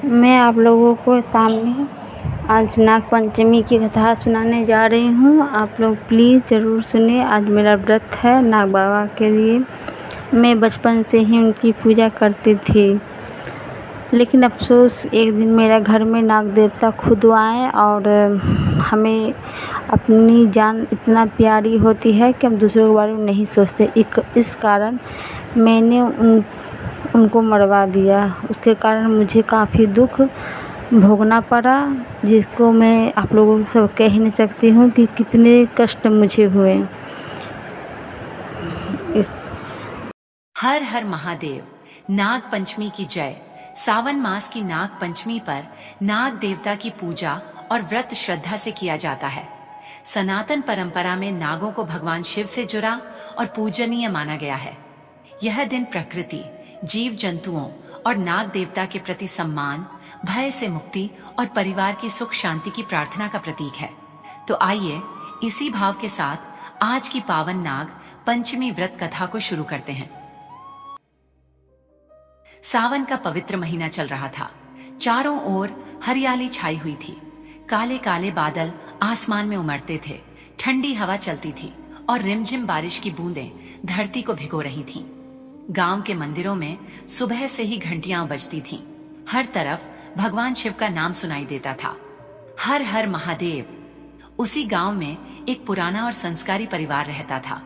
मैं आप लोगों को सामने आज नाग पंचमी की कथा सुनाने जा रही हूँ। आप लोग प्लीज़ ज़रूर सुनिए। आज मेरा व्रत है नाग बाबा के लिए। मैं बचपन से ही उनकी पूजा करती थी, लेकिन अफ़सोस एक दिन मेरा घर में नाग देवता खुद आए और हमें अपनी जान इतना प्यारी होती है कि हम दूसरों के बारे में नहीं सोचते। इस कारण मैंने उनको मरवा दिया। उसके कारण मुझे काफ़ी दुख भोगना पड़ा, जिसको मैं आप लोगों को सब कह ही नहीं सकती हूँ कि कितने कष्ट मुझे हुए। इस हर हर महादेव। नाग पंचमी की जय। सावन मास की नाग पंचमी पर नाग देवता की पूजा और व्रत श्रद्धा से किया जाता है। सनातन परंपरा में नागों को भगवान शिव से जुड़ा और पूजनीय माना गया है। यह दिन प्रकृति, जीव जंतुओं और नाग देवता के प्रति सम्मान, भय से मुक्ति और परिवार की सुख शांति की प्रार्थना का प्रतीक है। तो आइए इसी भाव के साथ आज की पावन नाग पंचमी व्रत कथा को शुरू करते हैं। सावन का पवित्र महीना चल रहा था। चारों ओर हरियाली छाई हुई थी। काले काले बादल आसमान में उमड़ते थे। ठंडी हवा चलती थी और रिमझिम बारिश की बूंदें धरती को भिगो रही थीं। गांव के मंदिरों में सुबह से ही घंटियां बजती थीं। हर तरफ भगवान शिव का नाम सुनाई देता था। हर हर महादेव। उसी गांव में एक पुराना और संस्कारी परिवार रहता था।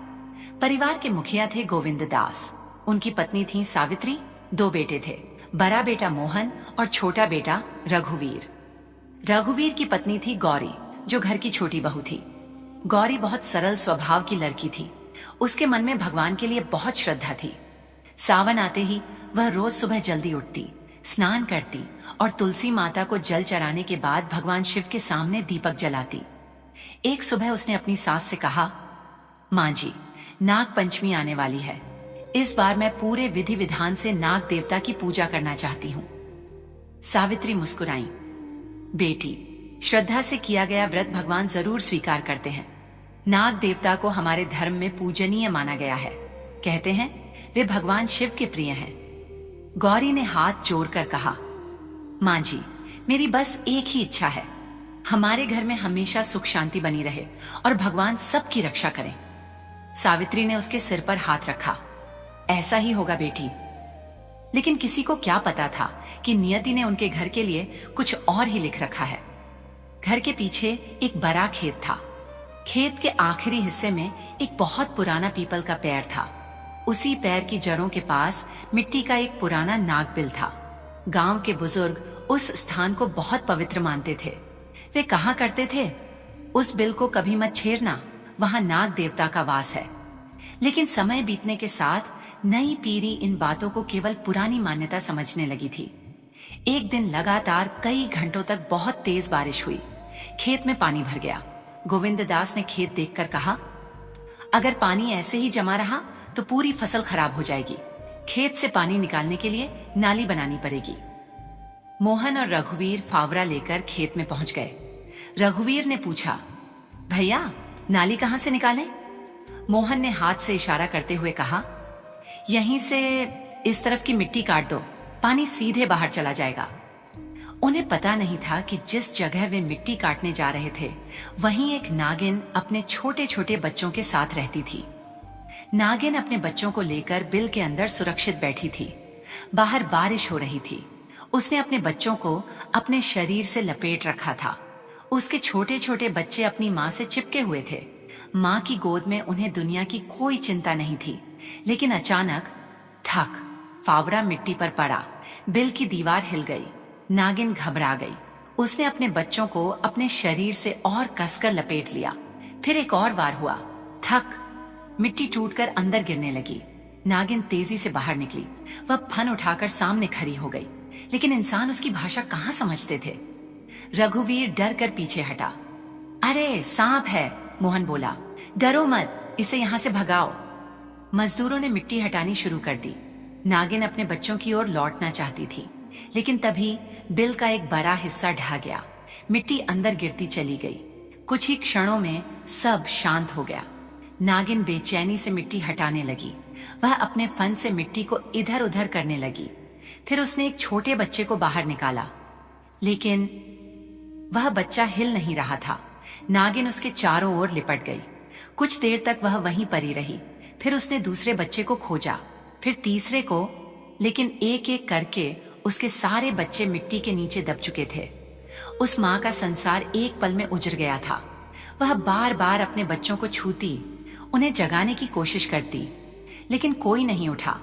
परिवार के मुखिया थे गोविंद दास। उनकी पत्नी थी सावित्री। 2 बेटे थे, बड़ा बेटा मोहन और छोटा बेटा रघुवीर। रघुवीर की पत्नी थी गौरी, जो घर की छोटी बहू थी। गौरी बहुत सरल स्वभाव की लड़की थी। उसके मन में भगवान के लिए बहुत श्रद्धा थी। सावन आते ही वह रोज सुबह जल्दी उठती, स्नान करती और तुलसी माता को जल चढ़ाने के बाद भगवान शिव के सामने दीपक जलाती। एक सुबह उसने अपनी सास से कहा, माँ जी, नाग पंचमी आने वाली है। इस बार मैं पूरे विधि विधान से नाग देवता की पूजा करना चाहती हूँ। सावित्री मुस्कुराई। बेटी, श्रद्धा से किया गया व्रत भगवान जरूर स्वीकार करते हैं। नाग देवता को हमारे धर्म में पूजनीय माना गया है। कहते हैं वे भगवान शिव के प्रिय हैं। गौरी ने हाथ जोड़कर कहा, माँ जी, मेरी बस एक ही इच्छा है, हमारे घर में हमेशा सुख शांति बनी रहे और भगवान सबकी रक्षा करें। सावित्री ने उसके सिर पर हाथ रखा। ऐसा ही होगा बेटी। लेकिन किसी को क्या पता था कि नियति ने उनके घर के लिए कुछ और ही लिख रखा है। घर के पीछे एक बड़ा खेत था। खेत के आखिरी हिस्से में एक बहुत पुराना पीपल का पेड़ था। उसी पेड़ की जड़ों के पास मिट्टी का एक पुराना नागबिल था। गांव के बुजुर्ग उस स्थान को बहुत पवित्र मानते थे। वे कहा करते थे, उस बिल को कभी मत छेड़ना, वहां नाग देवता का वास है। लेकिन समय बीतने के साथ नई पीढ़ी इन बातों को केवल पुरानी मान्यता समझने लगी थी। एक दिन लगातार कई घंटों तक बहुत तेज बारिश हुई। खेत में पानी भर गया। गोविंद दास ने खेत देखकर कहा, अगर पानी ऐसे ही जमा रहा तो पूरी फसल खराब हो जाएगी। खेत से पानी निकालने के लिए नाली बनानी पड़ेगी। मोहन और रघुवीर फावड़ा लेकर खेत में पहुंच गए। रघुवीर ने पूछा, भैया, नाली कहां से निकालें? मोहन ने हाथ से इशारा करते हुए कहा, यहीं से इस तरफ की मिट्टी काट दो, पानी सीधे बाहर चला जाएगा। उन्हें पता नहीं था कि जिस जगह वे मिट्टी काटने जा रहे थे, वहीं एक नागिन अपने छोटे छोटे बच्चों के साथ रहती थी। नागिन अपने बच्चों को लेकर बिल के अंदर सुरक्षित बैठी थी। बाहर बारिश हो रही थी। उसने अपने बच्चों को अपने शरीर से लपेट रखा था। उसके छोटे छोटे बच्चे अपनी माँ से चिपके हुए थे। माँ की गोद में उन्हें दुनिया की कोई चिंता नहीं थी। लेकिन अचानक ठक, फावड़ा मिट्टी पर पड़ा। बिल की दीवार हिल गई। नागिन घबरा गई। उसने अपने बच्चों को अपने शरीर से और कसकर लपेट लिया। फिर एक और वार हुआ। ठक, मिट्टी टूटकर अंदर गिरने लगी। नागिन तेजी से बाहर निकली। वह फन उठाकर सामने खड़ी हो गई। लेकिन इंसान उसकी भाषा कहाँ समझते थे। रघुवीर डर कर पीछे हटा। अरे सांप है, मोहन बोला। डरो मत, इसे यहाँ से भगाओ। मजदूरों ने मिट्टी हटानी शुरू कर दी। नागिन अपने बच्चों की ओर लौटना चाहती थी, लेकिन तभी बिल का एक बड़ा हिस्सा ढह गया। मिट्टी अंदर गिरती चली गई। कुछ ही क्षणों में सब शांत हो गया। नागिन बेचैनी से मिट्टी हटाने लगी। वह अपने फन से मिट्टी को इधर उधर करने लगी। फिर उसने एक छोटे बच्चे को बाहर निकाला। लेकिन वह बच्चा हिल नहीं रहा था। नागिन उसके चारों ओर लिपट गई। कुछ देर तक वह वहीं पड़ी रही। फिर उसने दूसरे बच्चे को खोजा, फिर तीसरे को, लेकिन एक एक करके उसके सारे बच्चे मिट्टी के नीचे दब चुके थे। उस माँ का संसार एक पल में उजड़ गया था। वह बार बार अपने बच्चों को छूती, उन्हें जगाने की कोशिश करती, लेकिन कोई नहीं उठा।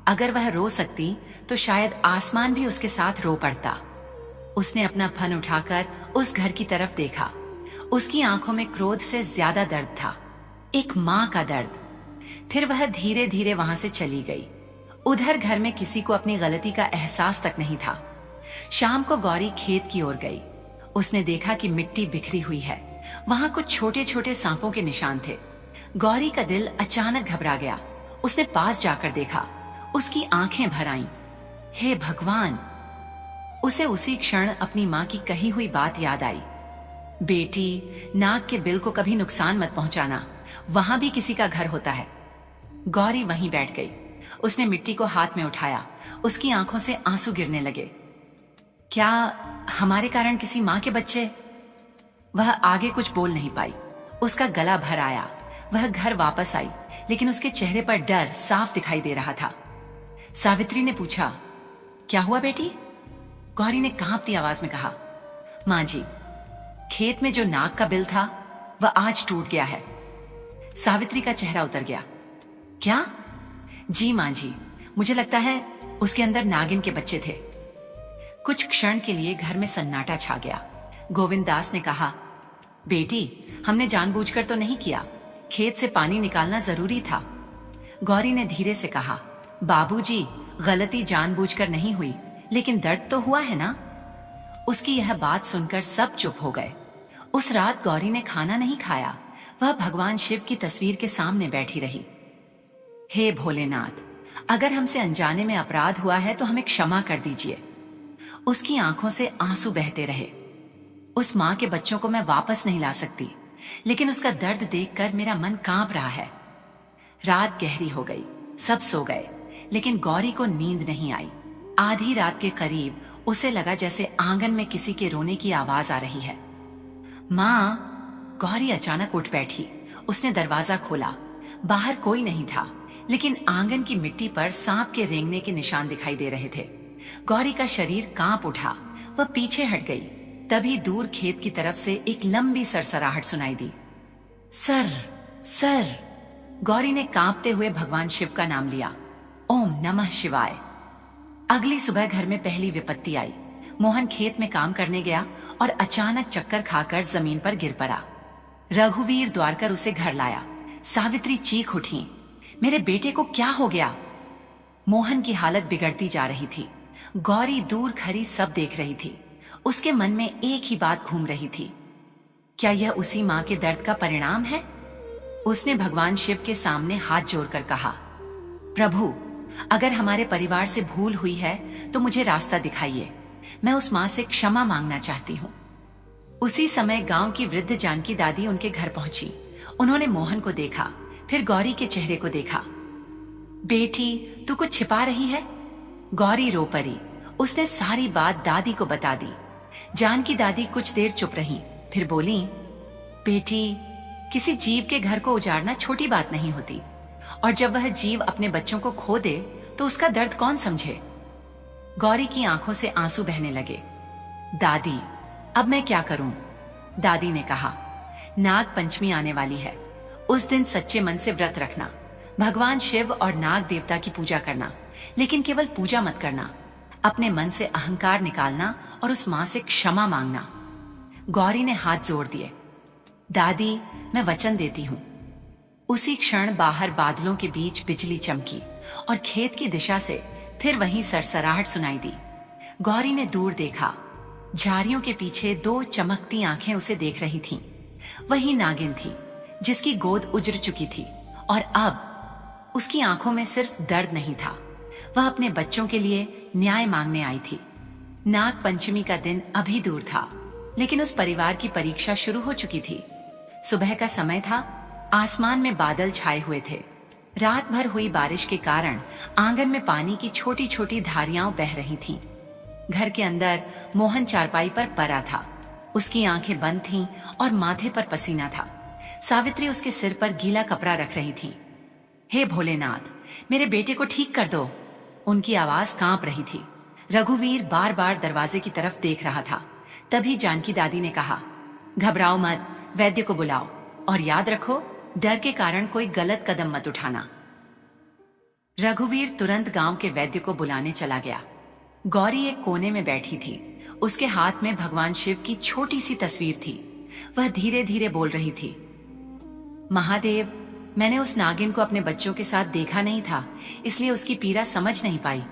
अगर वह रो सकती तो शायद आसमान भी उसके साथ रो पड़ता। उसने अपना फन उठाकर उस घर की तरफ देखा। उसकी आंखों में क्रोध से ज्यादा दर्द था, एक माँ का दर्द। फिर वह धीरे धीरे वहां से चली गई। उधर घर में किसी को अपनी गलती का एहसास तक नहीं था। शाम को गौरी खेत की ओर गई। उसने देखा कि मिट्टी बिखरी हुई है, वहां कुछ छोटे छोटे सांपों के निशान थे। गौरी का दिल अचानक घबरा गया। उसने पास जाकर देखा, उसकी आंखें भर आईं। हे भगवान! उसे उसी क्षण अपनी माँ की कही हुई बात याद आई। बेटी, नाग के बिल को कभी नुकसान मत पहुंचाना, वहां भी किसी का घर होता है। गौरी वहीं बैठ गई। उसने मिट्टी को हाथ में उठाया। उसकी आंखों से आंसू गिरने लगे। क्या हमारे कारण किसी माँ के बच्चे? वह आगे कुछ बोल नहीं पाई। उसका गला भर आया। वह घर वापस आई, लेकिन उसके चेहरे पर डर साफ दिखाई दे रहा था। सावित्री ने पूछा, क्या हुआ बेटी? गौरी ने कांपती आवाज में कहा, माँ जी, खेत में जो नाग का बिल था वह आज टूट गया है। सावित्री का चेहरा उतर गया। क्या? जी माँ जी, मुझे लगता है उसके अंदर नागिन के बच्चे थे। कुछ क्षण के लिए घर में सन्नाटा छा गया। गोविंद दास ने कहा, बेटी, हमने जानबूझकर तो नहीं किया, खेत से पानी निकालना जरूरी था। गौरी ने धीरे से कहा, बाबूजी, गलती जानबूझकर नहीं हुई, लेकिन दर्द तो हुआ है ना। उसकी यह बात सुनकर सब चुप हो गए। उस रात गौरी ने खाना नहीं खाया। वह भगवान शिव की तस्वीर के सामने बैठी रही। हे भोलेनाथ, अगर हमसे अनजाने में अपराध हुआ है तो हमें क्षमा कर दीजिए। उसकी आंखों से आंसू बहते रहे। उस माँ के बच्चों को मैं वापस नहीं ला सकती, लेकिन उसका दर्द देखकर मेरा मन कांप रहा है। रात गहरी हो गई, सब सो गए, लेकिन गौरी को नींद नहीं आई। आधी रात के करीब उसे लगा जैसे आंगन में किसी के रोने की आवाज आ रही है। माँ! गौरी अचानक उठ बैठी। उसने दरवाजा खोला। बाहर कोई नहीं था, लेकिन आंगन की मिट्टी पर सांप के रेंगने के निशान दिखाई दे रहे थे। गौरी का शरीर कांप उठा। वह पीछे हट गई। तभी दूर खेत की तरफ से एक लंबी सरसराहट सुनाई दी। Sir, sir! गौरी ने कांपते हुए भगवान शिव का नाम लिया। ओम नमः शिवाय। अगली सुबह घर में पहली विपत्ति आई। मोहन खेत में काम करने गया और अचानक चक्कर खाकर जमीन पर गिर पड़ा। रघुवीर द्वारकर उसे घर लाया। सावित्री चीख उठी, मेरे बेटे को क्या हो गया? मोहन की हालत बिगड़ती जा रही थी। गौरी दूर खड़ी सब देख रही थी। उसके मन में एक ही बात घूम रही थी, क्या यह उसी माँ के दर्द का परिणाम है? उसने भगवान शिव के सामने हाथ जोड़कर कहा, प्रभु, अगर हमारे परिवार से भूल हुई है तो मुझे रास्ता दिखाइए। मैं उस माँ से क्षमा मांगना चाहती हूँ। उसी समय गांव की वृद्ध जानकी दादी उनके घर पहुंची। उन्होंने मोहन को देखा, फिर गौरी के चेहरे को देखा। बेटी, तू कुछ छिपा रही है? गौरी रो पड़ी। उसने सारी बात दादी को बता दी। जानकी दादी कुछ देर चुप रही, फिर बोली, बेटी, किसी जीव के घर को उजाड़ना छोटी बात नहीं होती, और जब वह जीव अपने बच्चों को खो दे तो उसका दर्द कौन समझे? गौरी की आंखों से आंसू बहने लगे। दादी, अब मैं क्या करूं? दादी ने कहा, नाग पंचमी आने वाली है। उस दिन सच्चे मन से व्रत रखना, भगवान शिव और नाग देवता की पूजा करना, लेकिन केवल पूजा मत करना। अपने मन से अहंकार निकालना और उस माँ से क्षमा मांगना। गौरी ने हाथ जोड़ दिए। दादी, मैं वचन देती हूँ। उसी क्षण बाहर बादलों के बीच बिजली चमकी और खेत की दिशा से फिर वहीं सरसराहट सुनाई दी। गौरी ने दूर देखा। झाड़ियों के पीछे दो चमकती आंखें उसे देख रही थीं। वही नागिन थी जिसकी गोद उजड़ चुकी थी, और अब उसकी आंखों में सिर्फ दर्द नहीं था, वह अपने बच्चों के लिए न्याय मांगने आई थी। नाग पंचमी का दिन अभी दूर था, लेकिन उस परिवार की परीक्षा शुरू हो चुकी थी। सुबह का समय था। आसमान में बादल छाए हुए थे। रात भर हुई बारिश के कारण आंगन में पानी की छोटी छोटी धारियां बह रही थीं। घर के अंदर मोहन चारपाई पर पड़ा था। उसकी आंखें बंद थीं और माथे पर पसीना था। सावित्री उसके सिर पर गीला कपड़ा रख रही थी। हे भोलेनाथ, मेरे बेटे को ठीक कर दो। उनकी आवाज कांप रही थी। रघुवीर बार बार दरवाजे की तरफ देख रहा था। तभी जानकी दादी ने कहा, घबराओ मत, वैद्य को बुलाओ और याद रखो, डर के कारण कोई गलत कदम मत उठाना। रघुवीर तुरंत गांव के वैद्य को बुलाने चला गया। गौरी एक कोने में बैठी थी। उसके हाथ में भगवान शिव की छोटी सी तस्वीर थी। वह धीरे धीरे बोल रही थी, महादेव, मैंने उस नागिन को अपने बच्चों के साथ देखा नहीं था, इसलिए उसकी पीड़ा समझ नहीं पाई।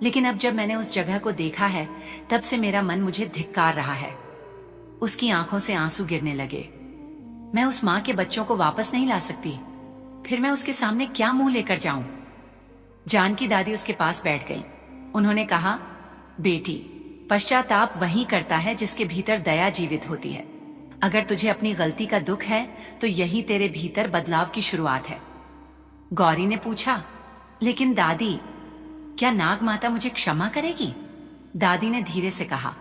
लेकिन अब जब मैंने उस जगह को देखा है, तब से मेरा मन मुझे धिक्कार रहा है। उसकी आंखों से आंसू गिरने लगे। मैं उस माँ के बच्चों को वापस नहीं ला सकती। फिर मैं उसके सामने क्या मुंह लेकर जाऊं? जानकी दादी उसके पास बैठ गई। उन्होंने कहा, बेटी, पश्चाताप वही करता है जिसके भीतर दया जीवित होती है। अगर तुझे अपनी गलती का दुख है तो यही तेरे भीतर बदलाव की शुरुआत है। गौरी ने पूछा, लेकिन दादी, क्या नाग माता मुझे क्षमा करेगी? दादी ने धीरे से कहा,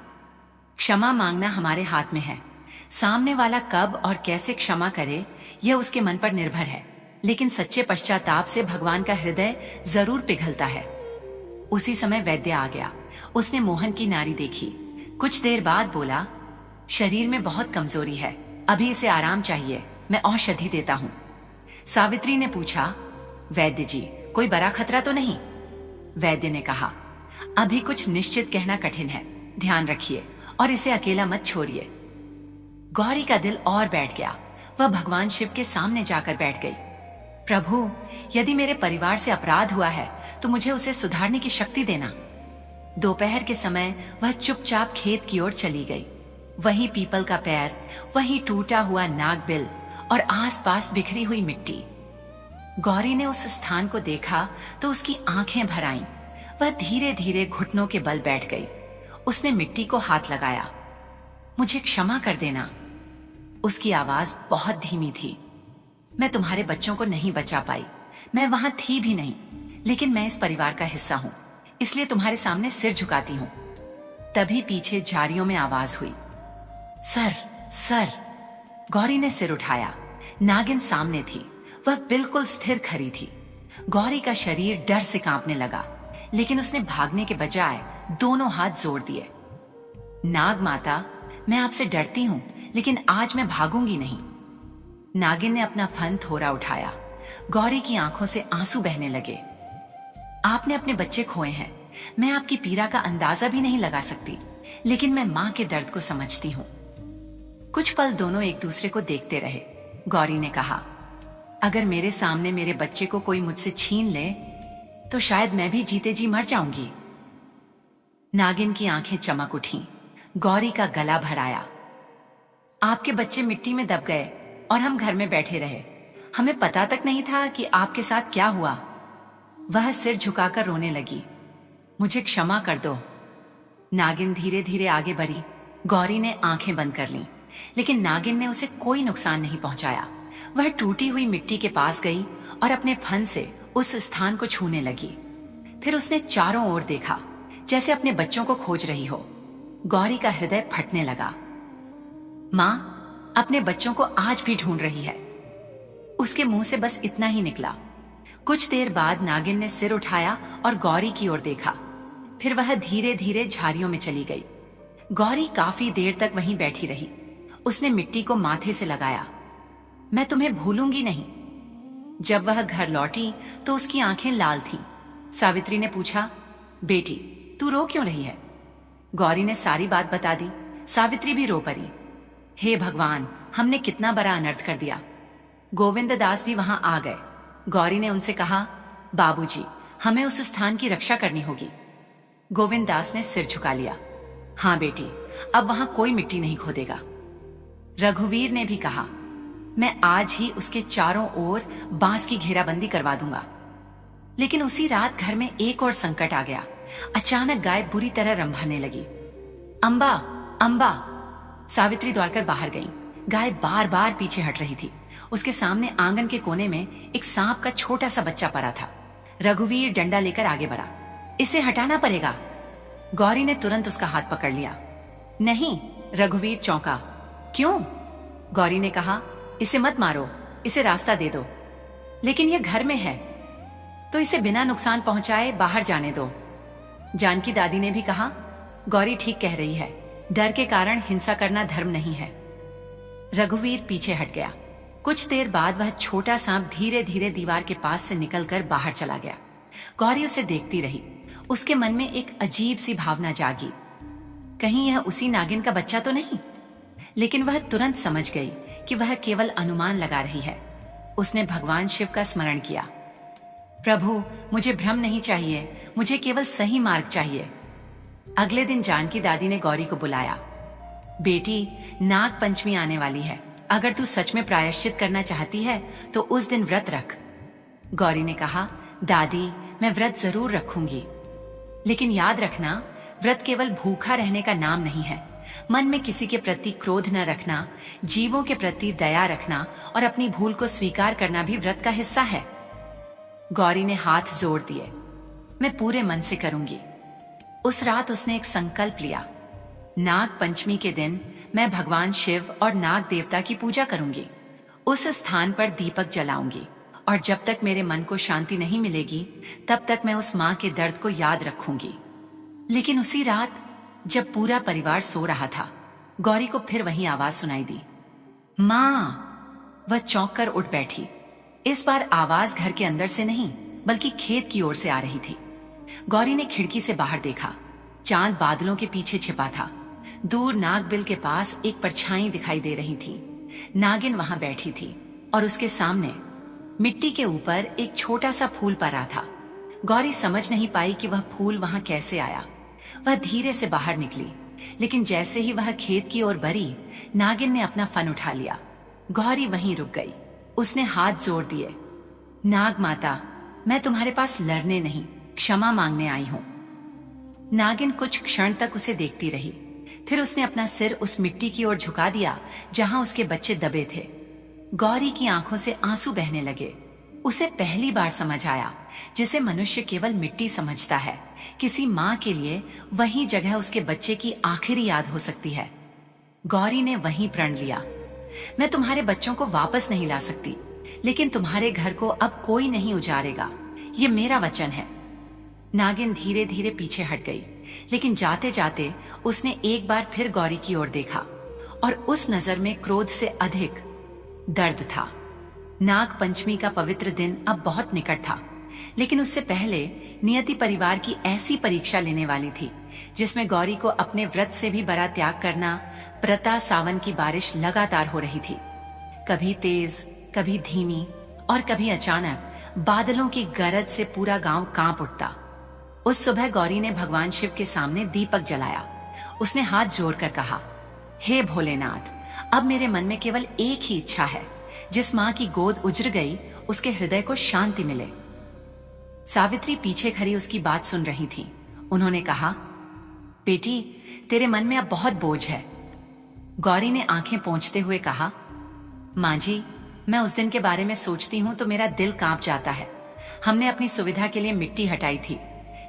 क्षमा मांगना हमारे हाथ में है। सामने वाला कब और कैसे क्षमा करे, यह उसके मन पर निर्भर है। लेकिन सच्चे पश्चाताप से भगवान का हृदय जरूर पिघलता है। उसी समय वैद्य आ गया। उसने मोहन की नाड़ी देखी। कुछ देर बाद बोला, शरीर में बहुत कमजोरी है, अभी इसे आराम चाहिए, मैं औषधि देता हूं। सावित्री ने पूछा, वैद्य जी, कोई बड़ा खतरा तो नहीं? वैद्य ने कहा, अभी कुछ निश्चित कहना कठिन है, ध्यान रखिए और इसे अकेला मत छोड़िए। गौरी का दिल और बैठ गया। वह भगवान शिव के सामने जाकर बैठ गई। प्रभु, यदि मेरे परिवार से अपराध हुआ है तो मुझे उसे सुधारने की शक्ति देना। दोपहर के समय वह चुपचाप खेत की ओर चली गई। वहीं पीपल का पैर, वहीं टूटा हुआ नागबिल और आसपास बिखरी हुई मिट्टी। गौरी ने उस स्थान को देखा तो उसकी आंखें भर आईं। वह धीरे धीरे घुटनों के बल बैठ गई। उसने मिट्टी को हाथ लगाया। मुझे क्षमा कर देना। उसकी आवाज बहुत धीमी थी। मैं तुम्हारे बच्चों को नहीं बचा पाई, मैं वहां थी भी नहीं, लेकिन मैं इस परिवार का हिस्सा हूं, इसलिए तुम्हारे सामने सिर झुकाती हूं। तभी पीछे झाड़ियों में आवाज हुई, सर, सर। गौरी ने सिर उठाया। नागिन सामने थी। वह बिल्कुल स्थिर खड़ी थी। गौरी का शरीर डर से कांपने लगा, लेकिन उसने भागने के बजाय दोनों हाथ जोड़ दिए। नाग माता, मैं आपसे डरती हूं, लेकिन आज मैं भागूंगी नहीं। नागिन ने अपना फन थोड़ा उठाया। गौरी की आंखों से आंसू बहने लगे। आपने अपने बच्चे खोए हैं, मैं आपकी पीड़ा का अंदाजा भी नहीं लगा सकती, लेकिन मैं मां के दर्द को समझती हूं। कुछ पल दोनों एक दूसरे को देखते रहे। गौरी ने कहा, अगर मेरे सामने मेरे बच्चे को कोई मुझसे छीन ले तो शायद मैं भी जीते जी मर जाऊंगी। नागिन की आंखें चमक उठीं। गौरी का गला भर आया। आपके बच्चे मिट्टी में दब गए और हम घर में बैठे रहे। हमें पता तक नहीं था कि आपके साथ क्या हुआ। वह सिर झुकाकर रोने लगी। मुझे क्षमा कर दो। नागिन धीरे धीरे आगे बढ़ी। गौरी ने आंखें बंद कर लीं, लेकिन नागिन ने उसे कोई नुकसान नहीं पहुंचाया। वह टूटी हुई मिट्टी के पास गई और अपने फन से उस स्थान को छूने लगी। फिर उसने चारों ओर देखा, जैसे अपने बच्चों को खोज रही हो। गौरी का हृदय फटने लगा। मां अपने बच्चों को आज भी ढूंढ रही है। उसके मुंह से बस इतना ही निकला। कुछ देर बाद नागिन ने सिर उठाया और गौरी की ओर देखा। फिर वह धीरे धीरे झाड़ियों में चली गई। गौरी काफी देर तक वहीं बैठी रही। उसने मिट्टी को माथे से लगाया। मैं तुम्हें भूलूंगी नहीं। जब वह घर लौटी तो उसकी आंखें लाल थीं। सावित्री ने पूछा, बेटी, तू रो क्यों रही है? गौरी ने सारी बात बता दी। सावित्री भी रो पड़ी। हे भगवान, हमने कितना बड़ा अनर्थ कर दिया। गोविंद दास भी वहां आ गए। गौरी ने उनसे कहा, बाबूजी, हमें उस स्थान की रक्षा करनी होगी। गोविंद दास ने सिर झुका लिया। हाँ बेटी, अब वहां कोई मिट्टी नहीं खोदेगा। रघुवीर ने भी कहा, मैं आज ही उसके चारों ओर बांस की घेराबंदी करवा दूंगा। लेकिन उसी रात घर में एक और संकट आ गया। अचानक गाय बुरी तरह रंभाने लगी। अंबा, अंबा। सावित्री दौड़कर बाहर गई। गाय बार बार पीछे हट रही थी। उसके सामने आंगन के कोने में एक सांप का छोटा सा बच्चा पड़ा था। रघुवीर डंडा लेकर आगे बढ़ा। इसे हटाना पड़ेगा। गौरी ने तुरंत उसका हाथ पकड़ लिया। नहीं, रघुवीर चौंका। क्यों? गौरी ने कहा, इसे मत मारो, इसे रास्ता दे दो। लेकिन यह घर में है तो इसे बिना नुकसान पहुंचाए बाहर जाने दो। जानकी दादी ने भी कहा, गौरी ठीक कह रही है, डर के कारण हिंसा करना धर्म नहीं है। रघुवीर पीछे हट गया। कुछ देर बाद वह छोटा सांप धीरे धीरे दीवार के पास से निकलकर बाहर चला गया। गौरी उसे देखती रही। उसके मन में एक अजीब सी भावना जागी, कहीं यह उसी नागिन का बच्चा तो नहीं। लेकिन वह तुरंत समझ गई कि वह केवल अनुमान लगा रही है। उसने भगवान शिव का स्मरण किया। प्रभु, मुझे भ्रम नहीं चाहिए, मुझे केवल सही मार्ग चाहिए। अगले दिन जानकी दादी ने गौरी को बुलाया। बेटी, नाग पंचमी आने वाली है। अगर तू सच में प्रायश्चित करना चाहती है तो उस दिन व्रत रख। गौरी ने कहा, दादी, मैं व्रत जरूर रखूंगी, लेकिन याद रखना, व्रत केवल भूखा रहने का नाम नहीं है। मन में किसी के प्रति क्रोध न रखना, जीवों के प्रति दया रखना और अपनी भूल को स्वीकार करना भी व्रत का हिस्सा है। गौरी ने हाथ जोड़ दिए। मैं पूरे मन से करूंगी। उस रात उसने एक संकल्प लिया। नाग पंचमी के दिन मैं भगवान शिव और नाग देवता की पूजा करूंगी। उस स्थान पर दीपक जलाऊंगी और जब तक मेरे मन को शांति नहीं मिलेगी तब तक मैं उस मां के दर्द को याद रखूंगी। लेकिन उसी रात जब पूरा परिवार सो रहा था, गौरी को फिर वही आवाज सुनाई दी, मां। वह चौंक कर उठ बैठी। इस बार आवाज घर के अंदर से नहीं बल्कि खेत की ओर से आ रही थी। गौरी ने खिड़की से बाहर देखा। चांद बादलों के पीछे छिपा था। दूर नागबिल के पास एक परछाई दिखाई दे रही थी। नागिन वहां बैठी थी और उसके सामने मिट्टी के ऊपर एक छोटा सा फूल पड़ा था। गौरी समझ नहीं पाई कि वह फूल वहां कैसे आया। वह धीरे से बाहर निकली, लेकिन जैसे ही वह खेत की ओर बढ़ी, नागिन ने अपना फन उठा लिया। गौरी वहीं रुक गई। उसने हाथ जोड़ दिए। नाग माता, मैं तुम्हारे पास लड़ने नहीं, क्षमा मांगने आई हूं। नागिन कुछ क्षण तक उसे देखती रही। फिर उसने अपना सिर उस मिट्टी की ओर झुका दिया जहां उसके बच्चे दबे थे। गौरी की आंखों से आंसू बहने लगे। उसे पहली बार समझ आया, जिसे मनुष्य केवल मिट्टी समझता है, किसी मां के लिए वही जगह उसके बच्चे की आखिरी याद हो सकती है। गौरी ने वहीं प्रण लिया, मैं तुम्हारे बच्चों को वापस नहीं ला सकती, लेकिन तुम्हारे घर को अब कोई नहीं उजाड़ेगा, ये मेरा वचन है। नागिन धीरे धीरे पीछे हट गई, लेकिन जाते जाते उसने एक बार फिर गौरी की ओर देखा और उस नजर में क्रोध से अधिक दर्द था। नाग पंचमी का पवित्र दिन अब बहुत निकट था, लेकिन उससे पहले नियति परिवार की ऐसी परीक्षा लेने वाली थी जिसमें गौरी को अपने व्रत से भी बड़ा त्याग करना। प्रता सावन की बारिश लगातार हो रही थी, कभी तेज, कभी धीमी और कभी अचानक बादलों की गरज से पूरा गांव कांप उठता। उस सुबह गौरी ने भगवान शिव के सामने दीपक जलाया। उसने हाथ जोड़कर कहा, हे भोलेनाथ, अब मेरे मन में केवल एक ही इच्छा है, जिस मां की गोद उजड़ गई उसके हृदय को शांति मिले। सावित्री पीछे खड़ी उसकी बात सुन रही थी। उन्होंने कहा, बेटी, तेरे मन में अब बहुत बोझ है। गौरी ने आंखें पोंछते हुए कहा, मां जी, मैं उस दिन के बारे में सोचती हूं तो मेरा दिल कांप जाता है। हमने अपनी सुविधा के लिए मिट्टी हटाई थी,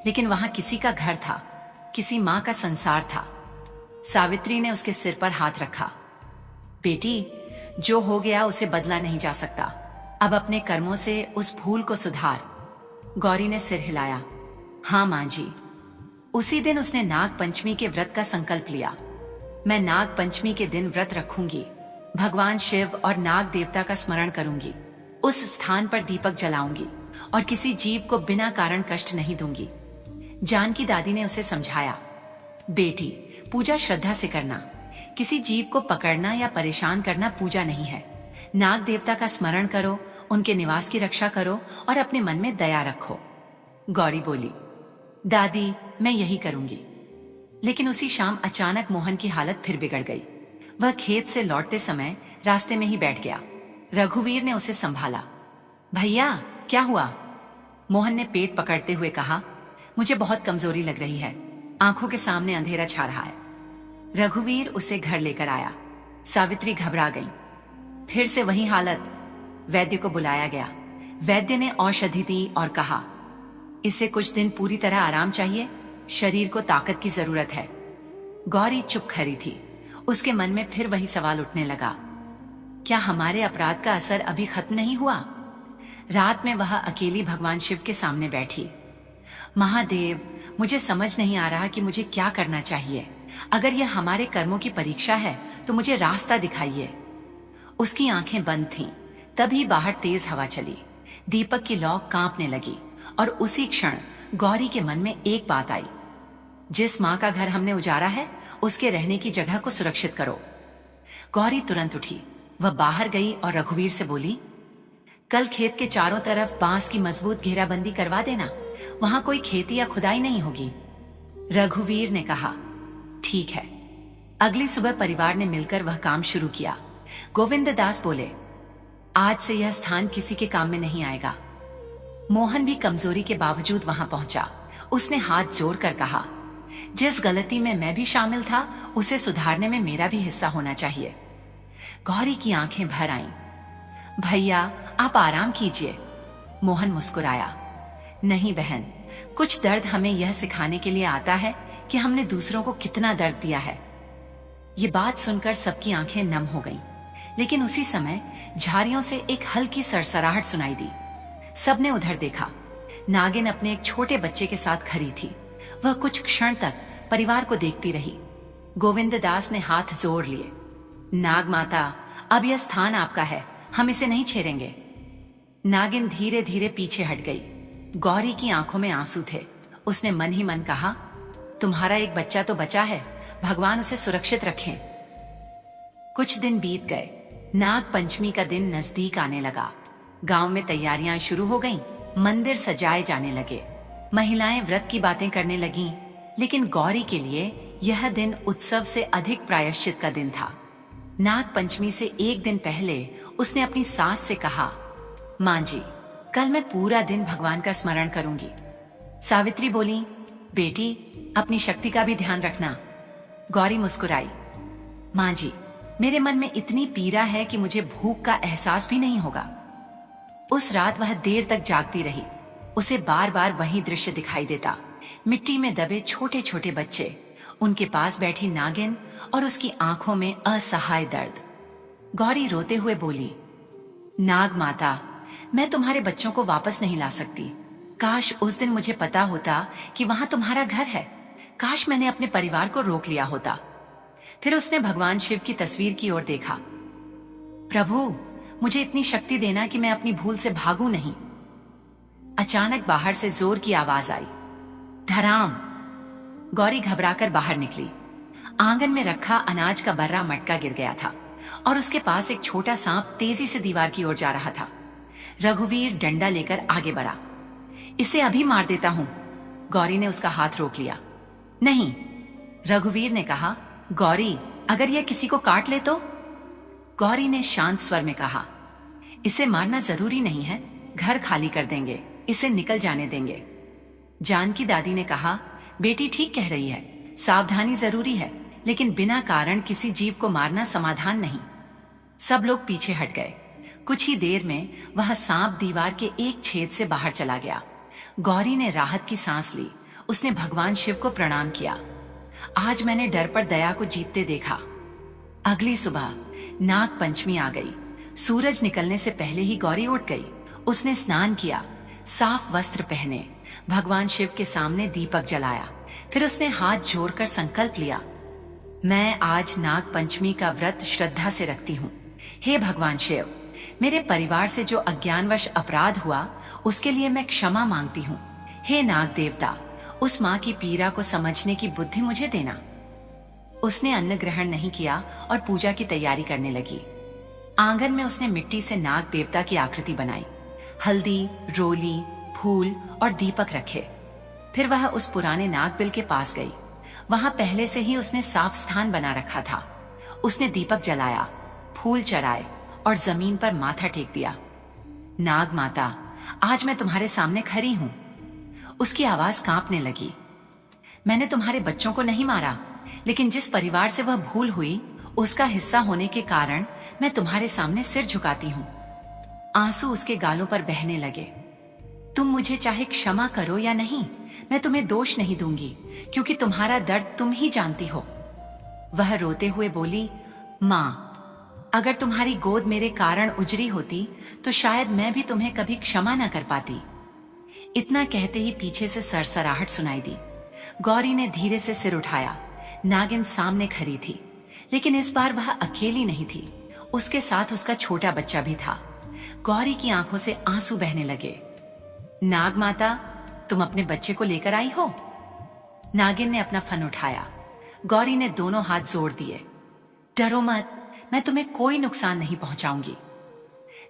लेकिन वहां किसी का घर था, किसी मां का संसार था। सावित्री ने उसके सिर पर हाथ रखा। बेटी, जो हो गया उसे बदला नहीं जा सकता। अब अपने कर्मों से उस भूल को सुधार। गौरी ने सिर हिलाया। हाँ मां जी। उसी दिन उसने नाग पंचमी के व्रत का संकल्प लिया। मैं नाग पंचमी के दिन व्रत रखूंगी, भगवान शिव और नाग देवता का स्मरण करूंगी, उस स्थान पर दीपक जलाऊंगी और किसी जीव को बिना कारण कष्ट नहीं दूंगी। जानकी दादी ने उसे समझाया, बेटी, पूजा श्रद्धा से करना, किसी जीव को पकड़ना या परेशान करना पूजा नहीं है। नाग देवता का स्मरण करो, उनके निवास की रक्षा करो और अपने मन में दया रखो। गौरी बोली, दादी, मैं यही करूंगी। लेकिन उसी शाम अचानक मोहन की हालत फिर बिगड़ गई। वह खेत से लौटते समय रास्ते में ही बैठ गया। रघुवीर ने उसे संभाला। भैया, क्या हुआ? मोहन ने पेट पकड़ते हुए कहा, मुझे बहुत कमजोरी लग रही है, आंखों के सामने अंधेरा छा रहा है। रघुवीर उसे घर लेकर आया। सावित्री घबरा गई। फिर से वही हालत। वैद्य को बुलाया गया। वैद्य ने औषधि दी और कहा, इसे कुछ दिन पूरी तरह आराम चाहिए, शरीर को ताकत की जरूरत है। गौरी चुप खड़ी थी। उसके मन में फिर वही सवाल उठने लगा, क्या हमारे अपराध का असर अभी खत्म नहीं हुआ? रात में वह अकेली भगवान शिव के सामने बैठी। महादेव, मुझे समझ नहीं आ रहा कि मुझे क्या करना चाहिए। अगर यह हमारे कर्मों की परीक्षा है तो मुझे रास्ता दिखाइए। उसकी आंखें बंद थीं। तभी बाहर तेज हवा चली। दीपक की लौ कांपने लगी और उसी क्षण गौरी के मन में एक बात आई, जिस माँ का घर हमने उजाड़ा है उसके रहने की जगह को सुरक्षित करो। गौरी तुरंत उठी। वह बाहर गई और रघुवीर से बोली, कल खेत के चारों तरफ बांस की मजबूत घेराबंदी करवा देना, वहां कोई खेती या खुदाई नहीं होगी। रघुवीर ने कहा, ठीक है। अगली सुबह परिवार ने मिलकर वह काम शुरू किया। गोविंद दास बोले, आज से यह स्थान किसी के काम में नहीं आएगा। मोहन भी कमजोरी के बावजूद वहां पहुंचा। उसने हाथ जोड़कर कहा, जिस गलती में मैं भी शामिल था उसे सुधारने में मेरा भी हिस्सा होना चाहिए। गौरी की आंखें भर आईं। भैया, आप आराम कीजिए। मोहन मुस्कुराया। नहीं बहन, कुछ दर्द हमें यह सिखाने के लिए आता है कि हमने दूसरों को कितना दर्द दिया है। ये बात सुनकर सबकी आंखें नम हो गईं। लेकिन उसी समय झाड़ियों से एक हल्की सरसराहट सुनाई दी। सबने उधर देखा। नागिन अपने एक छोटे बच्चे के साथ खड़ी थी। वह कुछ क्षण तक परिवार को देखती रही। गोविंद दास ने हाथ जोड़ लिए। नाग माता, अब यह स्थान आपका है, हम इसे नहीं छेड़ेंगे। नागिन धीरे धीरे पीछे हट गई। गौरी की आंखों में आंसू थे। उसने मन ही मन कहा, तुम्हारा एक बच्चा तो बचा है, भगवान उसे सुरक्षित रखें। कुछ दिन बीत गए। नाग पंचमी का दिन नजदीक आने लगा। गांव में तैयारियां शुरू हो गईं। मंदिर सजाए जाने लगे। महिलाएं व्रत की बातें करने लगीं। लेकिन गौरी के लिए यह दिन उत्सव से अधिक प्रायश्चित का दिन था। नाग पंचमी से एक दिन पहले उसने अपनी सास से कहा, मां जी, कल मैं पूरा दिन भगवान का स्मरण करूंगी। सावित्री बोली, बेटी, अपनी शक्ति का भी ध्यान रखना। गौरी मुस्कुराई, मां जी, मेरे मन में इतनी पीड़ा है कि मुझे भूख का एहसास भी नहीं होगा। उस रात वह देर तक जागती रही। उसे बार बार वही दृश्य दिखाई देता। मिट्टी में दबे छोटे छोटे बच्चे, उनके पास बैठी नागिन और उसकी आंखों में असहाय दर्द। गौरी रोते हुए बोली, नाग माता, मैं तुम्हारे बच्चों को वापस नहीं ला सकती। काश उस दिन मुझे पता होता कि वहां तुम्हारा घर है। काश मैंने अपने परिवार को रोक लिया होता। फिर उसने भगवान शिव की तस्वीर की ओर देखा। प्रभु, मुझे इतनी शक्ति देना कि मैं अपनी भूल से भागूं नहीं। अचानक बाहर से जोर की आवाज आई, धराम। गौरी घबराकर बाहर निकली। आंगन में रखा अनाज का बर्रा मटका गिर गया था और उसके पास एक छोटा सांप तेजी से दीवार की ओर जा रहा था। रघुवीर डंडा लेकर आगे बढ़ा। इसे अभी मार देता हूं। गौरी ने उसका हाथ रोक लिया। नहीं, रघुवीर ने कहा, गौरी, अगर यह किसी को काट ले तो? गौरी ने शांत स्वर में कहा, इसे मारना जरूरी नहीं है, घर खाली कर देंगे, इसे निकल जाने देंगे। जानकी दादी ने कहा, बेटी ठीक कह रही है, सावधानी जरूरी है, लेकिन बिना कारण किसी जीव को मारना समाधान नहीं। सब लोग पीछे हट गए। कुछ ही देर में वह सांप दीवार के एक छेद से बाहर चला गया। गौरी ने राहत की सांस ली। उसने भगवान शिव को प्रणाम किया। आज मैंने डर पर दया को जीतते देखा। अगली सुबह नाग पंचमी आ गई। सूरज निकलने से पहले ही गौरी उठ गई। उसने स्नान किया, साफ वस्त्र पहने, भगवान शिव के सामने दीपक जलाया। फिर उसने हाथ जोड़कर संकल्प लिया, मैं आज नाग पंचमी का व्रत श्रद्धा से रखती हूँ। हे भगवान शिव, मेरे परिवार से जो अज्ञानवश अपराध हुआ उसके लिए मैं क्षमा मांगती हूँ। हे नाग देवता, उस माँ की पीड़ा को समझने की बुद्धि मुझे देना। उसने अन्न ग्रहण नहीं किया और पूजा की तैयारी करने लगी। आंगन में उसने मिट्टी से नाग देवता की आकृति बनाई। हल्दी, रोली, फूल और दीपक रखे। फिर वह उस पुराने नागबिल के पास गई। वहां पहले से ही उसने साफ स्थान बना रखा था। उसने दीपक जलाया, फूल चढ़ाए और जमीन पर माथा टेक दिया। नाग माता, आज मैं तुम्हारे सामने खड़ी हूं। उसकी आवाज कांपने लगी। मैंने तुम्हारे बच्चों को नहीं मारा, लेकिन जिस परिवार से वह भूल हुई उसका हिस्सा होने के कारण मैं तुम्हारे सामने सिर झुकाती हूँ। आंसू उसके गालों पर बहने लगे। तुम मुझे चाहे क्षमा करो या नहीं, मैं तुम्हें दोष नहीं दूंगी, क्योंकि तुम्हारा दर्द तुम ही जानती हो। वह रोते हुए बोली, माँ, अगर तुम्हारी गोद मेरे कारण उजरी होती तो शायद मैं भी तुम्हें कभी क्षमा न कर पाती। इतना कहते ही पीछे से सरसराहट सुनाई दी। गौरी ने धीरे से सिर उठाया। नागिन सामने खड़ी थी, लेकिन इस बार वह अकेली नहीं थी, उसके साथ उसका छोटा बच्चा भी था। गौरी की आंखों से आंसू बहने लगे। नाग माता, तुम अपने बच्चे को लेकर आई हो? नागिन ने अपना फन उठाया। गौरी ने दोनों हाथ जोड़ दिए। डरो मत, मैं तुम्हें कोई नुकसान नहीं पहुंचाऊंगी।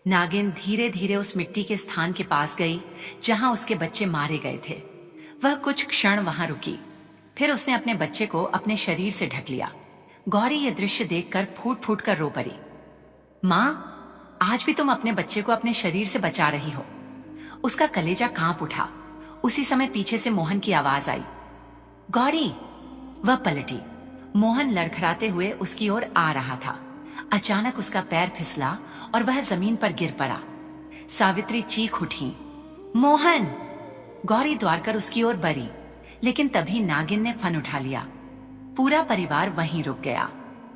नागिन धीरे धीरे उस मिट्टी के स्थान के पास गई जहां उसके बच्चे मारे गए थे। वह कुछ क्षण वहां रुकी, फिर उसने अपने बच्चे को अपने शरीर से ढक लिया। गौरी यह दृश्य देखकर फूट फूट कर रो पड़ी। माँ, आज भी तुम अपने बच्चे को अपने शरीर से बचा रही हो। उसका कलेजा कांप उठा। उसी समय पीछे से मोहन की आवाज आई, गौरी। वह पलटी। मोहन लड़खड़ाते हुए उसकी ओर आ रहा था। अचानक उसका पैर फिसला और वह जमीन पर गिर पड़ा। सावित्री चीख उठी, मोहन! गौरी द्वार कर उसकी ओर बढ़ी, लेकिन तभी नागिन ने फन उठा लिया। पूरा परिवार वहीं रुक गया।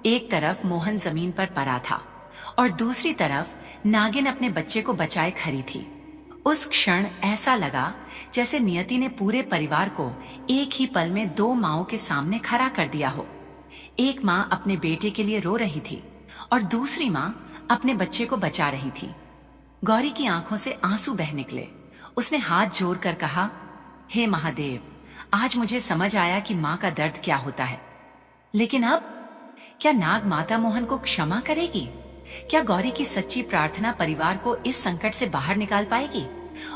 एक तरफ मोहन जमीन पर पड़ा था और दूसरी तरफ नागिन अपने बच्चे को बचाए खड़ी थी। उस क्षण ऐसा लगा जैसे नियति ने पूरे परिवार को एक ही पल में दो माँओं के सामने खड़ा कर दिया हो। एक माँ अपने बेटे के लिए रो रही थी और दूसरी माँ अपने बच्चे को बचा रही थी। गौरी की आंखों से आंसू बह निकले। उसने हाथ जोड़कर कहा, हे महादेव, आज मुझे समझ आया कि माँ का दर्द क्या होता है। लेकिन अब क्या नाग माता मोहन को क्षमा करेगी? क्या गौरी की सच्ची प्रार्थना परिवार को इस संकट से बाहर निकाल पाएगी?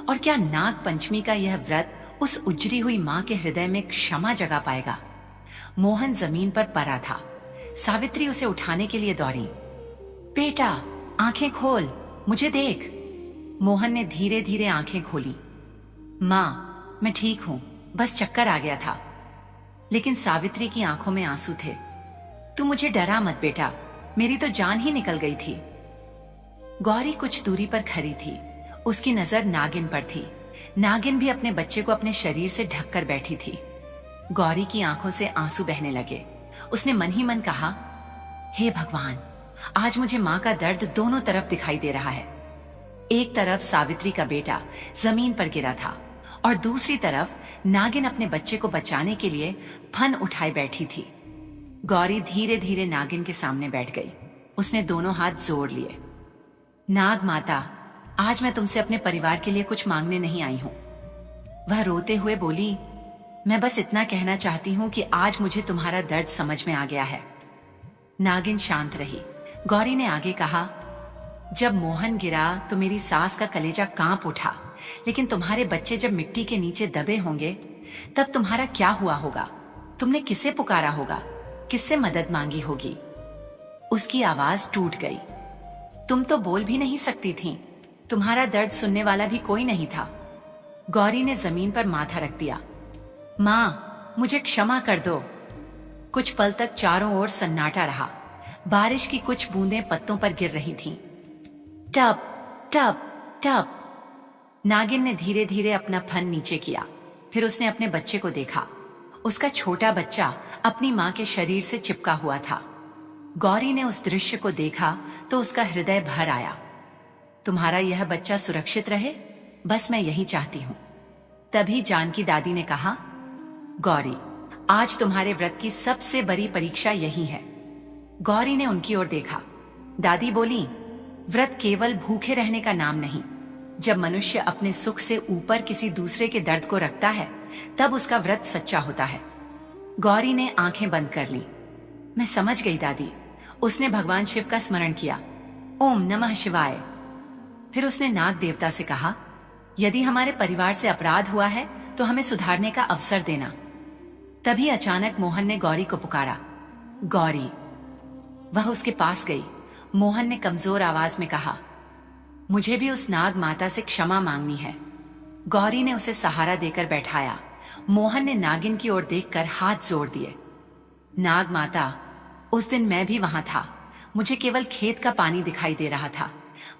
और क्या नाग पंचमी का यह व्रत उस उजरी हुई माँ के हृदय में क्षमा जगा पाएगा? मोहन जमीन पर पड़ा था। सावित्री उसे उठाने के लिए दौड़ी। बेटा, आंखें खोल, मुझे देख। मोहन ने धीरे धीरे आंखें खोली। माँ, मैं ठीक हूं, बस चक्कर आ गया था। लेकिन सावित्री की आंखों में आंसू थे। तू मुझे डरा मत बेटा, मेरी तो जान ही निकल गई थी। गौरी कुछ दूरी पर खड़ी थी। उसकी नजर नागिन पर थी। नागिन भी अपने बच्चे को अपने शरीर से ढककर बैठी थी। गौरी की आंखों से आंसू बहने लगे। उसने मन ही मन कहा, हे भगवान, आज मुझे माँ का दर्द दोनों तरफ दिखाई दे रहा है। एक तरफ सावित्री का बेटा जमीन पर गिरा था और दूसरी तरफ नागिन अपने बच्चे को बचाने के लिए फन उठाए बैठी थी। गौरी धीरे धीरे नागिन के सामने बैठ गई। उसने दोनों हाथ जोड़ लिए। नाग माता, आज मैं तुमसे अपने परिवार के लिए कुछ मांगने नहीं आई हूं। वह रोते हुए बोली, मैं बस इतना कहना चाहती हूं कि आज मुझे तुम्हारा दर्द समझ में आ गया है। नागिन शांत रही। गौरी ने आगे कहा, जब मोहन गिरा तो मेरी सास का कलेजा कांप उठा, लेकिन तुम्हारे बच्चे जब मिट्टी के नीचे दबे होंगे तब तुम्हारा क्या हुआ होगा? तुमने किसे पुकारा होगा? किससे मदद मांगी होगी? उसकी आवाज टूट गई। तुम तो बोल भी नहीं सकती थीं। तुम्हारा दर्द सुनने वाला भी कोई नहीं था। गौरी ने जमीन पर माथा रख दिया। माँ, मुझे क्षमा कर दो। कुछ पल तक चारों ओर सन्नाटा रहा। बारिश की कुछ बूंदें पत्तों पर गिर रही थीं। टप टप टप। नागिन ने धीरे धीरे अपना फन नीचे किया। फिर उसने अपने बच्चे को देखा। उसका छोटा बच्चा अपनी माँ के शरीर से चिपका हुआ था। गौरी ने उस दृश्य को देखा तो उसका हृदय भर आया। तुम्हारा यह बच्चा सुरक्षित रहे, बस मैं यही चाहती हूं। तभी जानकी दादी ने कहा, गौरी, आज तुम्हारे व्रत की सबसे बड़ी परीक्षा यही है। गौरी ने उनकी ओर देखा। दादी बोली, व्रत केवल भूखे रहने का नाम नहीं। जब मनुष्य अपने सुख से ऊपर किसी दूसरे के दर्द को रखता है, तब उसका व्रत सच्चा होता है। गौरी ने आंखें बंद कर ली। मैं समझ गई दादी। उसने भगवान शिव का स्मरण किया। ओम नमः शिवाय। फिर उसने नाग देवता से कहा, यदि हमारे परिवार से अपराध हुआ है तो हमें सुधारने का अवसर देना। तभी अचानक मोहन ने गौरी को पुकारा, गौरी। वह उसके पास गई। मोहन ने कमजोर आवाज में कहा, मुझे भी उस नाग माता से क्षमा मांगनी है। गौरी ने उसे सहारा देकर बैठाया। मोहन ने नागिन की ओर देखकर हाथ जोड़ दिए। नाग माता, उस दिन मैं भी वहां था। मुझे केवल खेत का पानी दिखाई दे रहा था।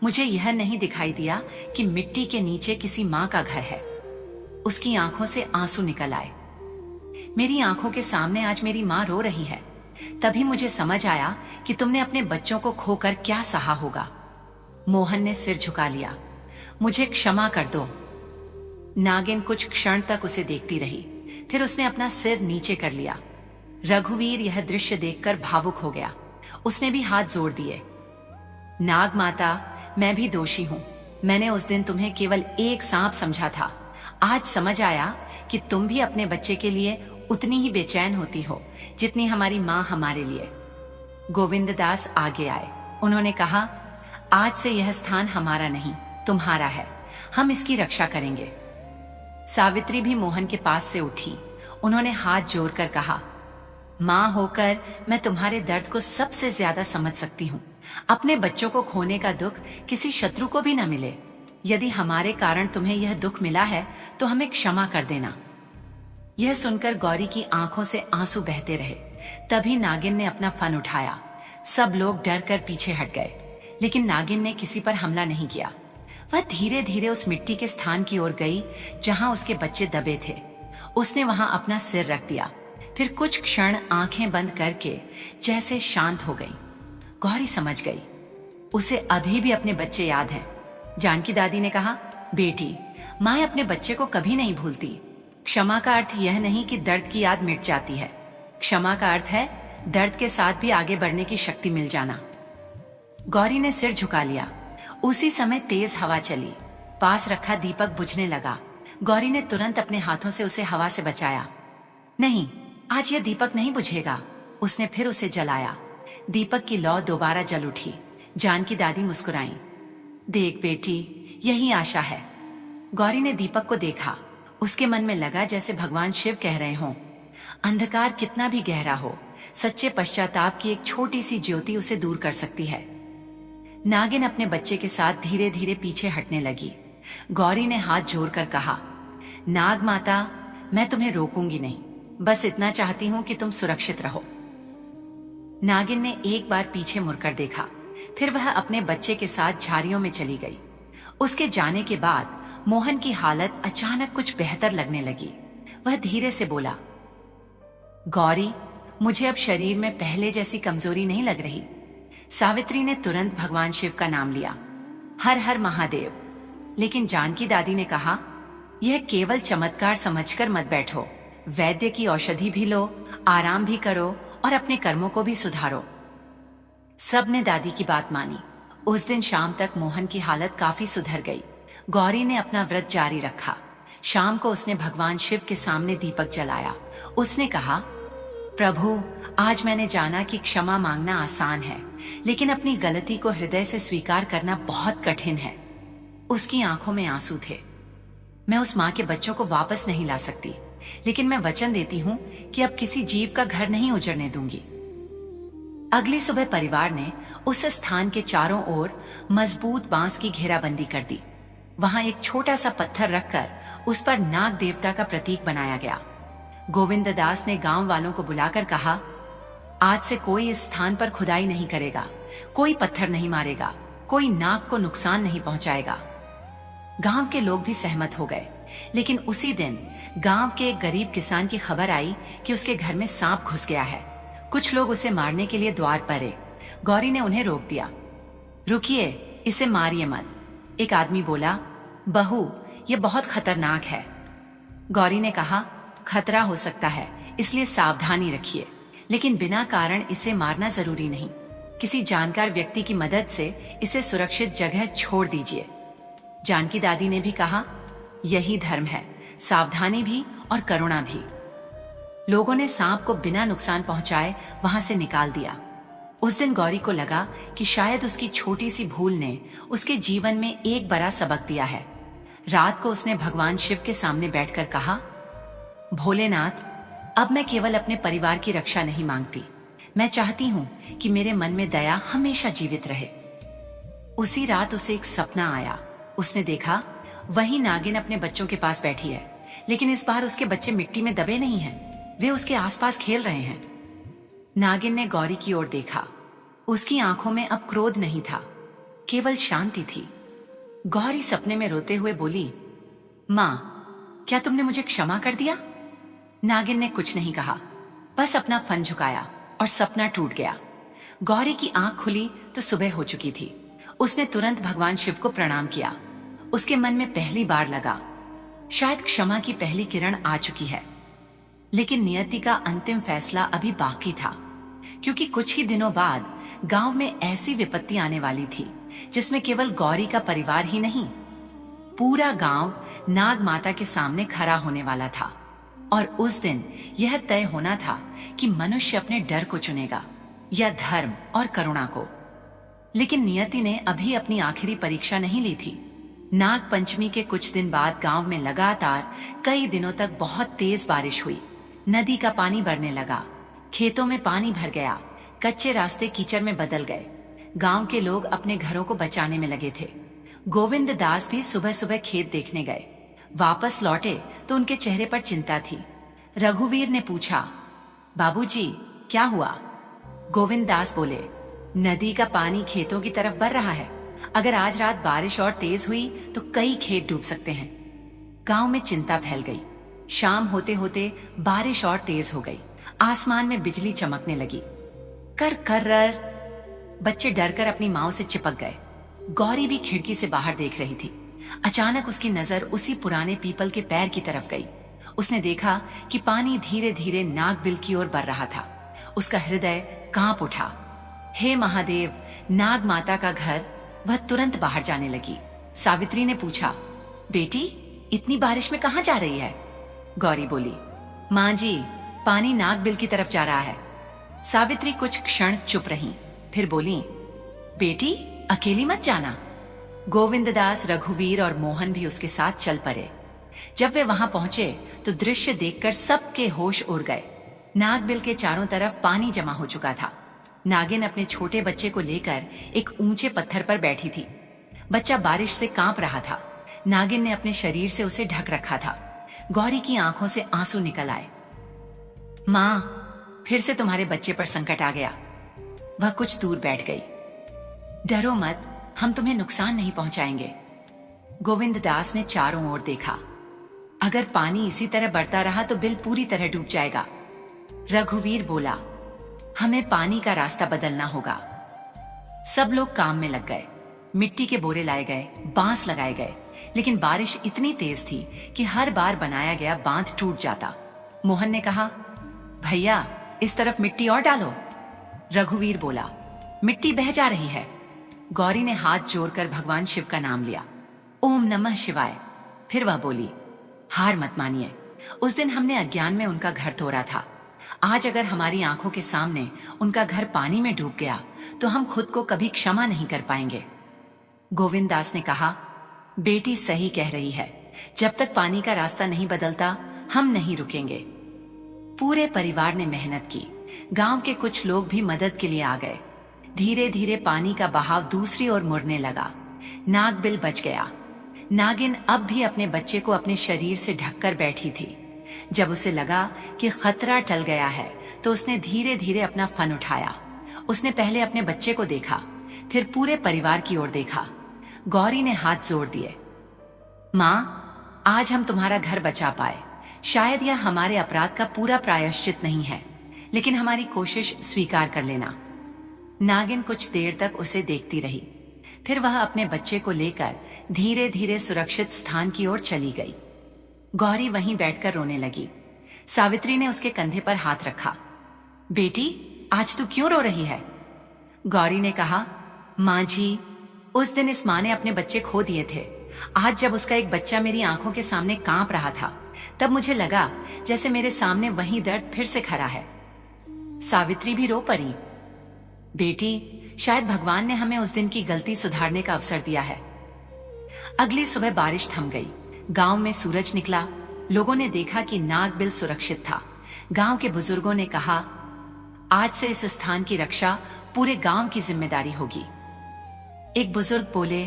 मुझे यह नहीं दिखाई दिया कि मिट्टी के नीचे किसी माँ का घर है। उसकी आंखों से आंसू निकल आए। मेरी आंखों के सामने आज मेरी माँ रो रही है। तभी मुझे समझ आया कि तुमने अपने बच्चों को खोकर क्या सहा होगा। मोहन ने सिर झुका लिया। मुझे क्षमा कर दो। नागिन कुछ क्षण तक उसे देखती रही, फिर उसने अपना सिर नीचे कर लिया। रघुवीर यह दृश्य देखकर भावुक हो गया। उसने भी हाथ जोड़ दिए। नाग माता, मैं भी दोषी हूं। मैंने उस दिन तुम्हें केवल एक सांप समझा था। आज समझ आया कि तुम भी अपने बच्चे के लिए उतनी ही बेचैन होती हो जितनी हमारी माँ हमारे लिए। गोविंददास आगे आए। उन्होंने कहा, आज से यह स्थान हमारा नहीं, तुम्हारा है। हम इसकी रक्षा करेंगे। सावित्री भी मोहन के पास से उठी। उन्होंने हाथ जोड़कर कहा, माँ होकर मैं तुम्हारे दर्द को सबसे ज्यादा समझ सकती हूँ। अपने बच्चों को खोने का दुख किसी शत्रु को भी न मिले। यदि हमारे कारण तुम्हें यह दुख मिला है तो हमें क्षमा कर देना। यह सुनकर गौरी की आंखों से आंसू बहते रहे। तभी नागिन ने अपना फन उठाया। सब लोग डर कर पीछे हट गए, लेकिन नागिन ने किसी पर हमला नहीं किया। वह धीरे धीरे उस मिट्टी के स्थान की ओर गई जहां उसके बच्चे दबे थे। उसने वहां अपना सिर रख दिया, फिर कुछ क्षण आंखें बंद करके जैसे शांत हो गई। गौरी समझ गई, उसे अभी भी अपने बच्चे याद हैं। जानकी दादी ने कहा, बेटी, माँ अपने बच्चे को कभी नहीं भूलती। क्षमा का अर्थ यह नहीं कि दर्द की याद मिट जाती है। क्षमा का अर्थ है दर्द के साथ भी आगे बढ़ने की शक्ति मिल जाना। गौरी ने सिर झुका लिया। उसी समय तेज हवा चली। पास रखा दीपक बुझने लगा। गौरी ने तुरंत अपने हाथों से उसे हवा से बचाया। नहीं, आज यह दीपक नहीं बुझेगा। उसने फिर उसे जलाया। दीपक की लौ दोबारा जल उठी। जानकी दादी मुस्कुराई। देख बेटी, यही आशा है। गौरी ने दीपक को देखा। उसके मन में लगा जैसे भगवान शिव कह रहे हों, अंधकार कितना भी गहरा हो, सच्चे पश्चाताप की एक छोटी सी ज्योति उसे दूर कर सकती है। नागिन अपने बच्चे के साथ धीरे धीरे पीछे हटने लगी। गौरी ने हाथ जोड़कर कहा, नाग माता, मैं तुम्हें रोकूंगी नहीं, बस इतना चाहती हूं कि तुम सुरक्षित रहो। नागिन ने एक बार पीछे मुड़कर देखा, फिर वह अपने बच्चे के साथ झाड़ियों में चली गई। उसके जाने के बाद मोहन की हालत अचानक कुछ बेहतर लगने लगी। वह धीरे से बोला, गौरी, मुझे अब शरीर में पहले जैसी कमजोरी नहीं लग रही। सावित्री ने तुरंत भगवान शिव का नाम लिया, हर हर महादेव। लेकिन जानकी दादी ने कहा, यह केवल चमत्कार समझकर मत बैठो। वैद्य की औषधि भी लो, आराम भी करो और अपने कर्मों को भी सुधारो। सब ने दादी की बात मानी। उस दिन शाम तक मोहन की हालत काफी सुधर गई। गौरी ने अपना व्रत जारी रखा। शाम को उसने भगवान शिव के सामने दीपक जलाया। उसने कहा, प्रभु, आज मैंने जाना कि क्षमा मांगना आसान है, लेकिन अपनी गलती को हृदय से स्वीकार करना बहुत कठिन है। उसकी आंखों में आंसू थे। मैं उस माँ के बच्चों को वापस नहीं ला सकती, लेकिन मैं वचन देती हूँ कि अब किसी जीव का घर नहीं उजड़ने दूंगी। अगली सुबह परिवार ने उस स्थान के चारों ओर मजबूत बांस की घेराबंदी कर दी। वहां एक छोटा सा पत्थर रखकर उस पर नाग देवता का प्रतीक बनाया गया। गोविंददास ने गांव वालों को बुलाकर कहा, आज से कोई इस स्थान पर खुदाई नहीं करेगा, कोई पत्थर नहीं मारेगा, कोई नाग को नुकसान नहीं पहुंचाएगा। गांव के लोग भी सहमत हो गए, लेकिन उसी दिन गांव के एक गरीब किसान की खबर आई कि उसके घर में सांप घुस गया है। कुछ लोग उसे मारने के लिए द्वार पर आए। गौरी ने उन्हें रोक दिया। रुकिए, इसे मारिए मत। एक आदमी बोला, बहू, ये बहुत खतरनाक है। गौरी ने कहा, खतरा हो सकता है, इसलिए सावधानी रखिए, लेकिन बिना कारण इसे मारना जरूरी नहीं। किसी जानकार व्यक्ति की मदद से इसे सुरक्षित जगह छोड़ दीजिए। जानकी दादी ने भी कहा, यही धर्म है, सावधानी भी और करुणा भी। लोगों ने सांप को बिना नुकसान पहुंचाए वहां से निकाल दिया। उस दिन गौरी को लगा कि शायद उसकी छोटी सी भूल ने उसके जीवन में एक बड़ा सबक दिया है। रात को उसने भगवान शिव के सामने बैठकर कहा, भोलेनाथ, अब मैं केवल अपने परिवार की रक्षा नहीं मांगती, मैं चाहती हूँ कि मेरे मन में दया हमेशा जीवित रहे। उसी रात उसे एक सपना आया। उसने देखा वही नागिन अपने बच्चों के पास बैठी है, लेकिन इस बार उसके बच्चे मिट्टी में दबे नहीं हैं, वे उसके आसपास खेल रहे हैं। नागिन ने गौरी की ओर देखा। उसकी आंखों में अब क्रोध नहीं था, केवल शांति थी। गौरी सपने में रोते हुए बोली, माँ, क्या तुमने मुझे क्षमा कर दिया? नागिन ने कुछ नहीं कहा, बस अपना फन झुकाया और सपना टूट गया। गौरी की आंख खुली तो सुबह हो चुकी थी। उसने तुरंत भगवान शिव को प्रणाम किया। उसके मन में पहली बार लगा, शायद क्षमा की पहली किरण आ चुकी है। लेकिन नियति का अंतिम फैसला अभी बाकी था, क्योंकि कुछ ही दिनों बाद गांव में ऐसी विपत्ति आने वाली थी जिसमें केवल गौरी का परिवार ही नहीं, पूरा गांव नाग माता के सामने खड़ा होने वाला था। और उस दिन यह तय होना था कि मनुष्य अपने डर को चुनेगा या धर्म और करुणा को। लेकिन नियति ने अभी अपनी आखिरी परीक्षा नहीं ली थी। नाग पंचमी के कुछ दिन बाद गांव में लगातार कई दिनों तक बहुत तेज बारिश हुई। नदी का पानी बढ़ने लगा, खेतों में पानी भर गया, कच्चे रास्ते कीचड़ में बदल गए। गांव के लोग अपने घरों को बचाने में लगे थे। गोविंद दास भी सुबह सुबह खेत देखने गए। वापस लौटे तो उनके चेहरे पर चिंता थी। रघुवीर ने पूछा, बाबूजी क्या हुआ? गोविंद दास बोले, नदी का पानी खेतों की तरफ बढ़ रहा है। अगर आज रात बारिश और तेज हुई तो कई खेत डूब सकते हैं। गांव में चिंता फैल गई। शाम होते होते बारिश और तेज हो गई। आसमान में बिजली चमकने लगी। कर कर रर। बच्चे डरकर अपनी माँ से चिपक गए। गौरी भी खिड़की से बाहर देख रही थी। अचानक उसकी नजर उसी पुराने पीपल के पैर की तरफ गई। उसने देखा कि पानी धीरे धीरे नागबिल की ओर बढ़ रहा था। उसका हृदय कांप उठा। हे महादेव, नाग माता का घर। वह तुरंत बाहर जाने लगी। सावित्री ने पूछा, बेटी इतनी बारिश में कहाँ जा रही है? गौरी बोली, माँ जी, पानी नागबिल की तरफ जा रहा है। सावित्री कुछ क्षण चुप रही, फिर बोली, बेटी अकेली मत जाना। गोविंददास, रघुवीर और मोहन भी उसके साथ चल पड़े। जब वे वहां पहुंचे तो दृश्य देखकर सबके होश उड़ गए। नागबिल के चारों तरफ पानी जमा हो चुका था। नागिन अपने छोटे बच्चे को लेकर एक ऊंचे पत्थर पर बैठी थी। बच्चा बारिश से कांप रहा था। नागिन ने अपने शरीर से उसे ढक रखा था। गौरी की आंखों से आंसू निकल आए। माँ, फिर से तुम्हारे बच्चे पर संकट आ गया। वह कुछ दूर बैठ गई। डरो मत, हम तुम्हें नुकसान नहीं पहुंचाएंगे। गोविंद दास ने चारों ओर देखा। अगर पानी इसी तरह बढ़ता रहा तो बिल पूरी तरह डूब जाएगा। रघुवीर बोला, हमें पानी का रास्ता बदलना होगा। सब लोग काम में लग गए। मिट्टी के बोरे लाए गए, बांस लगाए गए, लेकिन बारिश इतनी तेज थी कि हर बार बनाया गया बांध टूट जाता। मोहन ने कहा, भैया इस तरफ मिट्टी और डालो। रघुवीर बोला, मिट्टी बह जा रही है। गौरी ने हाथ जोड़कर भगवान शिव का नाम लिया, ओम नमः शिवाय। फिर वह बोली, हार मत मानिए। उस दिन हमने अज्ञान में उनका घर तोड़ा था। आज अगर हमारी आंखों के सामने उनका घर पानी में डूब गया तो हम खुद को कभी क्षमा नहीं कर पाएंगे। गोविंद दास ने कहा, बेटी सही कह रही है। जब तक पानी का रास्ता नहीं बदलता हम नहीं रुकेंगे। पूरे परिवार ने मेहनत की। गांव के कुछ लोग भी मदद के लिए आ गए। धीरे धीरे पानी का बहाव दूसरी ओर मुड़ने लगा। नागबिल बच गया। नागिन अब भी अपने बच्चे को अपने शरीर से ढककर बैठी थी। जब उसे लगा कि खतरा टल गया है तो उसने धीरे धीरे अपना फन उठाया। उसने पहले अपने बच्चे को देखा, फिर पूरे परिवार की ओर देखा। गौरी ने हाथ जोड़ दिए, माँ, आज हम तुम्हारा घर बचा पाए। शायद यह हमारे अपराध का पूरा प्रायश्चित नहीं है, लेकिन हमारी कोशिश स्वीकार कर लेना। नागिन कुछ देर तक उसे देखती रही, फिर वह अपने बच्चे को लेकर धीरे धीरे सुरक्षित स्थान की ओर चली गई। गौरी वहीं बैठकर रोने लगी। सावित्री ने उसके कंधे पर हाथ रखा। बेटी, आज तू क्यों रो रही है? गौरी ने कहा, माँ जी, उस दिन इस माँ ने अपने बच्चे खो दिए थे। आज जब उसका एक बच्चा मेरी आंखों के सामने कांप रहा था, तब मुझे लगा जैसे मेरे सामने वही दर्द फिर से खड़ा है। सावित्री भी रो पड़ी। बेटी, शायद भगवान ने हमें उस दिन की गलती सुधारने का अवसर दिया है। अगली सुबह बारिश थम गई। गांव में सूरज निकला। लोगों ने देखा कि नागबिल सुरक्षित था। गांव के बुजुर्गों ने कहा, आज से इस स्थान की रक्षा पूरे गांव की जिम्मेदारी होगी। एक बुजुर्ग बोले,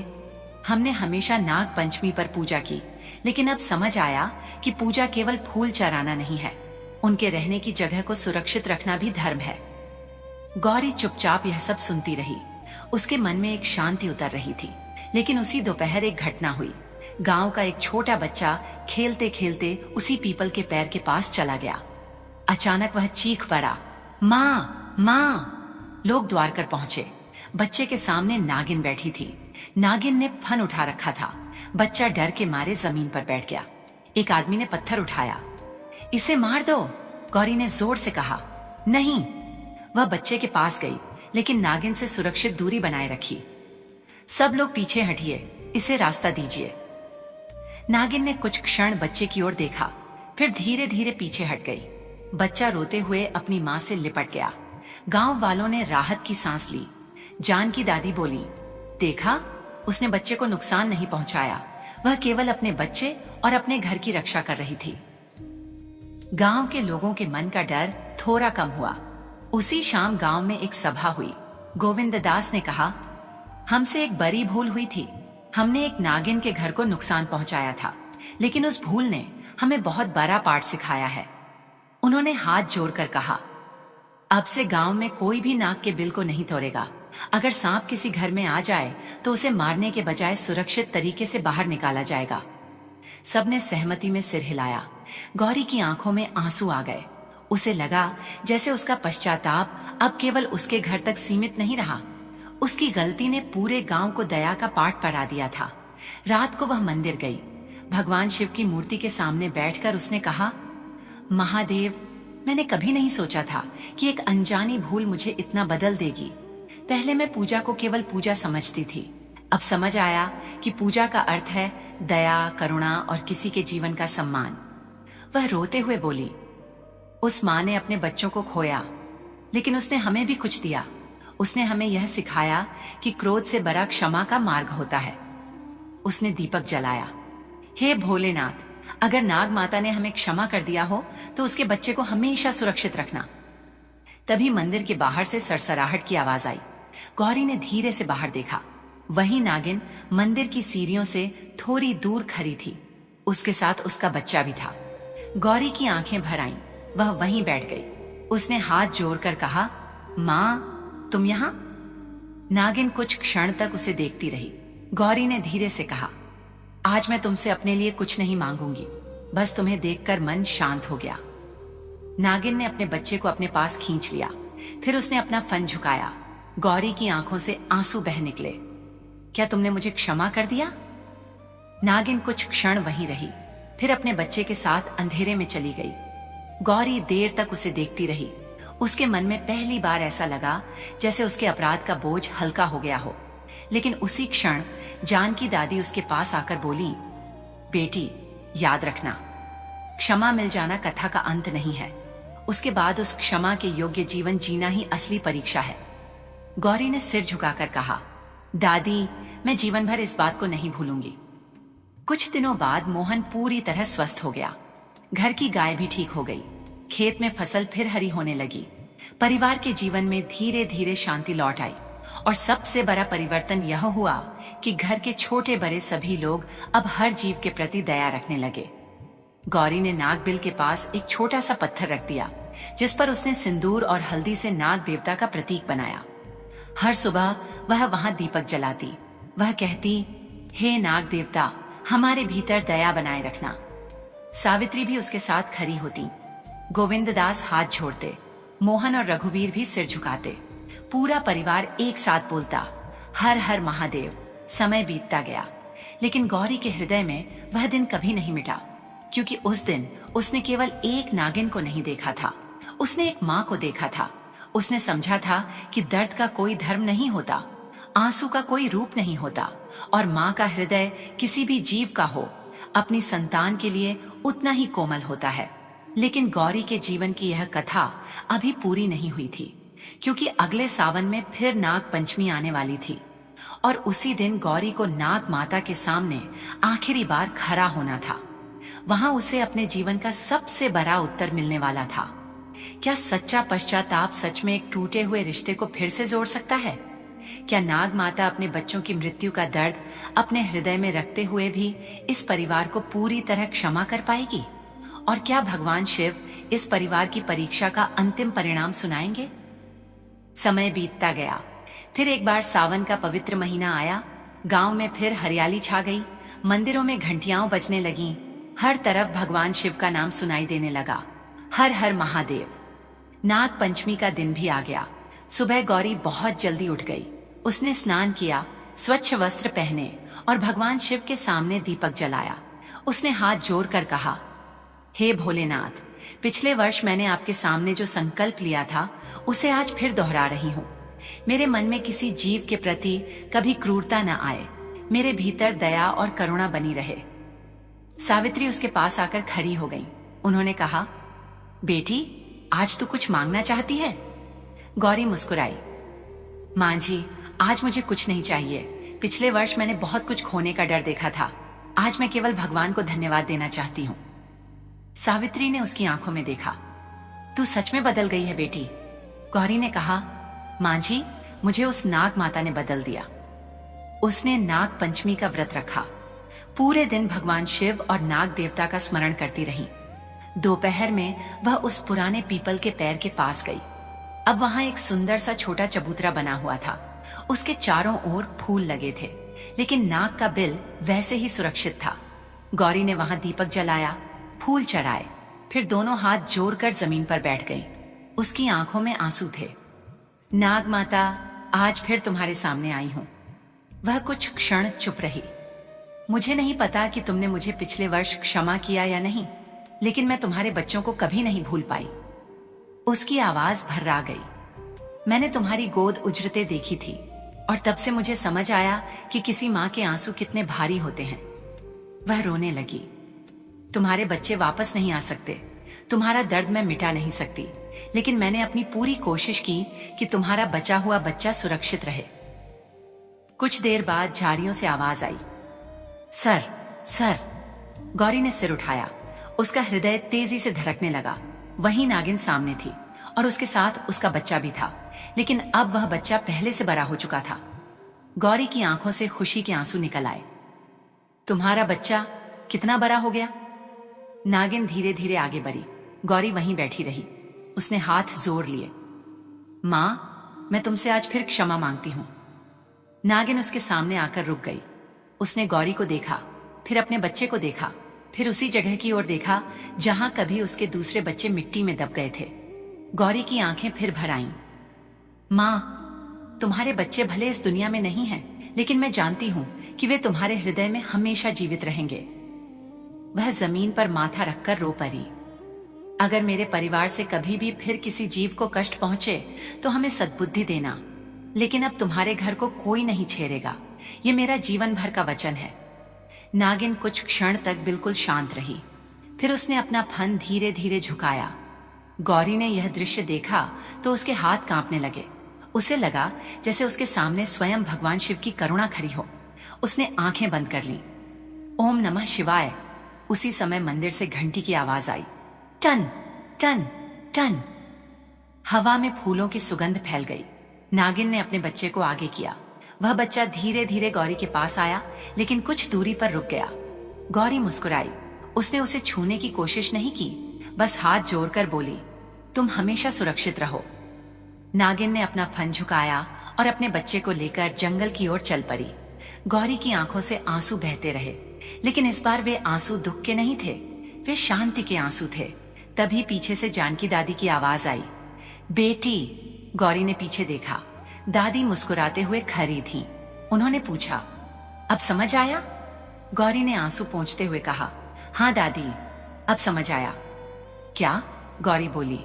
हमने हमेशा नाग पंचमी पर पूजा की, लेकिन अब समझ आया कि पूजा केवल फूल चढ़ाना नहीं है, उनके रहने की जगह को सुरक्षित रखना भी धर्म है। गौरी चुपचाप यह सब सुनती रही। उसके मन में एक शांति उतर रही थी। लेकिन उसी दोपहर एक घटना हुई। गांव का एक छोटा बच्चा खेलते खेलते उसी पीपल के पैर के पास चला गया। अचानक वह चीख पड़ा, माँ माँ। लोग द्वार कर पहुंचे। बच्चे के सामने नागिन बैठी थी। नागिन ने फन उठा रखा था। बच्चा डर के मारे जमीन पर बैठ गया। एक आदमी ने पत्थर उठाया। इसे मार दो, गौरी ने जोर से कहा। नहीं। वह बच्चे के पास गई, लेकिन नागिन से सुरक्षित दूरी बनाए रखी। सब लोग पीछे हटिए, इसे रास्ता दीजिए। नागिन ने कुछ क्षण बच्चे की ओर देखा, फिर धीरे धीरे पीछे हट गई। बच्चा रोते हुए अपनी माँ से लिपट गया। गांव वालों ने राहत की सांस ली। जान की दादी बोली, देखा, उसने बच्चे को नुकसान नहीं पहुंचाया। वह केवल अपने बच्चे और अपने घर की रक्षा कर रही थी। गांव के लोगों के मन का डर थोड़ा कम हुआ। उसी शाम गांव में एक सभा हुई। गोविंददास ने कहा, हमसे एक बड़ी भूल हुई थी। हमने एक नागिन के घर को नुकसान पहुंचाया था, लेकिन उस भूल ने हमें बहुत बड़ा पाठ सिखाया है। उन्होंने हाथ जोड़कर कहा, अब से गांव में कोई भी नाग के बिल को नहीं तोड़ेगा। अगर सांप किसी घर में आ जाए तो उसे मारने के बजाय सुरक्षित तरीके से बाहर निकाला जाएगा। सबने सहमति में सिर हिलाया। गौरी की आंखों में आंसू आ गए। उसे लगा जैसे उसका पश्चाताप अब केवल उसके घर तक सीमित नहीं रहा। उसकी गलती ने पूरे गांव को दया का पाठ पढ़ा दिया था। रात को वह मंदिर गई। भगवान शिव की मूर्ति के सामने बैठकर उसने कहा, महादेव, मैंने कभी नहीं सोचा था कि एक अनजानी भूल मुझे इतना बदल देगी। पहले मैं पूजा को केवल पूजा समझती थी। अब समझ आया कि पूजा का अर्थ है दया, करुणा और किसी के जीवन का सम्मान। वह रोते हुए बोली, उस माँ ने अपने बच्चों को खोया, लेकिन उसने हमें भी कुछ दिया। उसने हमें यह सिखाया कि क्रोध से बड़ा क्षमा का मार्ग होता है। उसने दीपक जलाया। हे भोलेनाथ, अगर नाग माता ने हमें क्षमा कर दिया हो तो उसके बच्चे को हमेशा सुरक्षित रखना। तभी मंदिर के बाहर से सरसराहट की आवाज आई। गौरी ने धीरे से बाहर देखा। वही नागिन मंदिर की सीढ़ियों से थोड़ी दूर खड़ी थी। उसके साथ उसका बच्चा भी था। गौरी की आंखें भर आईं। वह वहीं बैठ गई। उसने हाथ जोड़कर कहा, माँ, तुम यहाँ? नागिन कुछ क्षण तक उसे देखती रही। गौरी ने धीरे से कहा, आज मैं तुमसे अपने लिए कुछ नहीं मांगूंगी, बस तुम्हें देखकर मन शांत हो गया। नागिन ने अपने बच्चे को अपने पास खींच लिया। फिर उसने अपना फन झुकाया। गौरी की आंखों से आंसू बह निकले। क्या तुमने मुझे क्षमा कर दिया? नागिन कुछ क्षण वहीं रही, फिर अपने बच्चे के साथ अंधेरे में चली गई। गौरी देर तक उसे देखती रही। उसके मन में पहली बार ऐसा लगा जैसे उसके अपराध का बोझ हल्का हो गया हो। लेकिन उसी क्षण जान की दादी उसके पास आकर बोली, बेटी, याद रखना, क्षमा मिल जाना कथा का अंत नहीं है। उसके बाद उस क्षमा के योग्य जीवन जीना ही असली परीक्षा है। गौरी ने सिर झुकाकर कहा, दादी, मैं जीवन भर इस बात को नहीं भूलूंगी। कुछ दिनों बाद मोहन पूरी तरह स्वस्थ हो गया। घर की गाय भी ठीक हो गई। खेत में फसल फिर हरी होने लगी। परिवार के जीवन में धीरे धीरे शांति लौट आई। और सबसे बड़ा परिवर्तन यह हुआ कि घर के छोटे बड़े सभी लोग अब हर जीव के प्रति दया रखने लगे। गौरी ने नागबिल के पास एक छोटा सा पत्थर रख दिया, जिस पर उसने सिंदूर और हल्दी से नाग देवता का प्रतीक बनाया। हर सुबह वह वहां दीपक जलाती। वह कहती, हे नाग देवता, हमारे भीतर दया बनाए रखना। सावित्री भी उसके साथ खड़ी होती। गोविंददास हाथ जोड़ते। मोहन और रघुवीर भी सिर झुकाते। पूरा परिवार एक साथ बोलता, हर हर महादेव। समय बीतता गया, लेकिन गौरी के हृदय में वह दिन कभी नहीं मिटा, क्योंकि उस दिन उसने केवल एक नागिन को नहीं देखा था, उसने एक माँ को देखा था। उसने समझा था कि दर्द का कोई धर्म नहीं होता, आंसू का कोई रूप नहीं होता, और माँ का हृदय किसी भी जीव का हो, अपनी संतान के लिए उतना ही कोमल होता है। लेकिन गौरी के जीवन की यह कथा अभी पूरी नहीं हुई थी, क्योंकि अगले सावन में फिर नाग पंचमी आने वाली थी, और उसी दिन गौरी को नाग माता के सामने आखिरी बार खड़ा होना था। वहां उसे अपने जीवन का सबसे बड़ा उत्तर मिलने वाला था। क्या सच्चा पश्चाताप सच में एक टूटे हुए रिश्ते को फिर से जोड़ सकता है? क्या नाग माता अपने बच्चों की मृत्यु का दर्द अपने हृदय में रखते हुए भी इस परिवार को पूरी तरह क्षमा कर पाएगी? और क्या भगवान शिव इस परिवार की परीक्षा का अंतिम परिणाम सुनाएंगे? समय बीतता गया। फिर एक बार सावन का पवित्र महीना आया। गांव में फिर हरियाली छा गई। मंदिरों में घंटियां बजने लगीं। हर तरफ भगवान शिव का नाम सुनाई देने लगा, हर हर महादेव। नाग पंचमी का दिन भी आ गया। सुबह गौरी बहुत जल्दी उठ गई। उसने स्नान किया, स्वच्छ वस्त्र पहने और भगवान शिव के सामने दीपक जलाया। उसने हाथ जोड़कर कहा, हे भोलेनाथ, पिछले वर्ष मैंने आपके सामने जो संकल्प लिया था उसे आज फिर दोहरा रही हूँ। मेरे मन में किसी जीव के प्रति कभी क्रूरता न आए, मेरे भीतर दया और करुणा बनी रहे। सावित्री उसके पास आकर खड़ी हो गई। उन्होंने कहा, बेटी, आज तू कुछ मांगना चाहती है? गौरी मुस्कुराई। मां जी, आज मुझे कुछ नहीं चाहिए। पिछले वर्ष मैंने बहुत कुछ खोने का डर देखा था। आज मैं केवल भगवान को धन्यवाद देना चाहती हूँ। सावित्री ने उसकी आंखों में देखा। तू सच में बदल गई है बेटी। गौरी ने कहा, मां जी, मुझे उस नाग माता ने बदल दिया। उसने नाग पंचमी का व्रत रखा। पूरे दिन भगवान शिव और नाग देवता का स्मरण करती रही। दोपहर में वह उस पुराने पीपल के पैर के पास गई। अब वहां एक सुंदर सा छोटा चबूतरा बना हुआ था। उसके चारों ओर फूल लगे थे, लेकिन नाग का बिल वैसे ही सुरक्षित था। गौरी ने वहां दीपक जलाया, फूल चढ़ाए, फिर दोनों हाथ जोड़कर जमीन पर बैठ गई। उसकी आंखों में आंसू थे। नाग माता, आज फिर तुम्हारे सामने आई हूं। वह कुछ क्षण चुप रही। मुझे नहीं पता कि तुमने मुझे पिछले वर्ष क्षमा किया या नहीं, लेकिन मैं तुम्हारे बच्चों को कभी नहीं भूल पाई। उसकी आवाज भर्रा गई। मैंने तुम्हारी गोद उजरते देखी थी और तब से मुझे समझ आया कि किसी माँ के आंसू कितने भारी होते हैं। वह रोने लगी। तुम्हारे बच्चे वापस नहीं आ सकते, तुम्हारा दर्द मैं मिटा नहीं सकती, लेकिन मैंने अपनी पूरी कोशिश की कि तुम्हारा बचा हुआ बच्चा सुरक्षित रहे। कुछ देर बाद झाड़ियों से आवाज आई, सर, सर। गौरी ने सिर उठाया। उसका हृदय तेजी से धड़कने लगा। वहीं नागिन सामने थी और उसके साथ उसका बच्चा भी था, लेकिन अब वह बच्चा पहले से बड़ा हो चुका था। गौरी की आंखों से खुशी के आंसू निकल आए। तुम्हारा बच्चा कितना बड़ा हो गया? नागिन धीरे धीरे आगे बढ़ी। गौरी वहीं बैठी रही। उसने हाथ जोड़ लिए। मां, मैं तुमसे आज फिर क्षमा मांगती हूं। नागिन उसके सामने आकर रुक गई। उसने गौरी को देखा, फिर अपने बच्चे को देखा, फिर उसी जगह की ओर देखा जहां कभी उसके दूसरे बच्चे मिट्टी में दब गए थे। गौरी की आंखें फिर भर आईं। मां, तुम्हारे बच्चे भले इस दुनिया में नहीं हैं, लेकिन मैं जानती हूं कि वे तुम्हारे हृदय में हमेशा जीवित रहेंगे। वह जमीन पर माथा रखकर रो पड़ी। अगर मेरे परिवार से कभी भी फिर किसी जीव को कष्ट पहुंचे तो हमें सद्बुद्धि देना, लेकिन अब तुम्हारे घर को कोई नहीं छेड़ेगा। ये मेरा जीवन भर का वचन है। नागिन कुछ क्षण तक बिल्कुल शांत रही, फिर उसने अपना फन धीरे धीरे झुकाया। गौरी ने यह दृश्य देखा तो उसके हाथ कांपने लगे। उसे लगा जैसे उसके सामने स्वयं भगवान शिव की करुणा खड़ी हो। उसने आंखें बंद कर लीं। ओम नमः शिवाय। उसी समय मंदिर से घंटी की आवाज आई। Ton ton ton. हवा में फूलों की सुगंध फैल गई। नागिन ने अपने बच्चे को आगे किया। वह बच्चा धीरे धीरे गौरी के पास आया, लेकिन कुछ दूरी पर रुक गया। गौरी मुस्कुराई। उसने उसे छूने की कोशिश नहीं की, बस हाथ जोड़कर बोली, तुम हमेशा सुरक्षित रहो। नागिन ने अपना फन झुकाया और अपने बच्चे को लेकर जंगल की ओर चल पड़ी। गौरी की आंखों से आंसू बहते रहे, लेकिन इस बार वे आंसू दुख के नहीं थे, वे शांति के आंसू थे। तभी पीछे से जानकी दादी की आवाज आई, बेटी। गौरी ने पीछे देखा। दादी मुस्कुराते हुए खड़ी थीं। उन्होंने पूछा, अब समझ आया? गौरी ने आंसू पोंछते हुए कहा, हाँ दादी, अब समझ आया। क्या? गौरी बोली,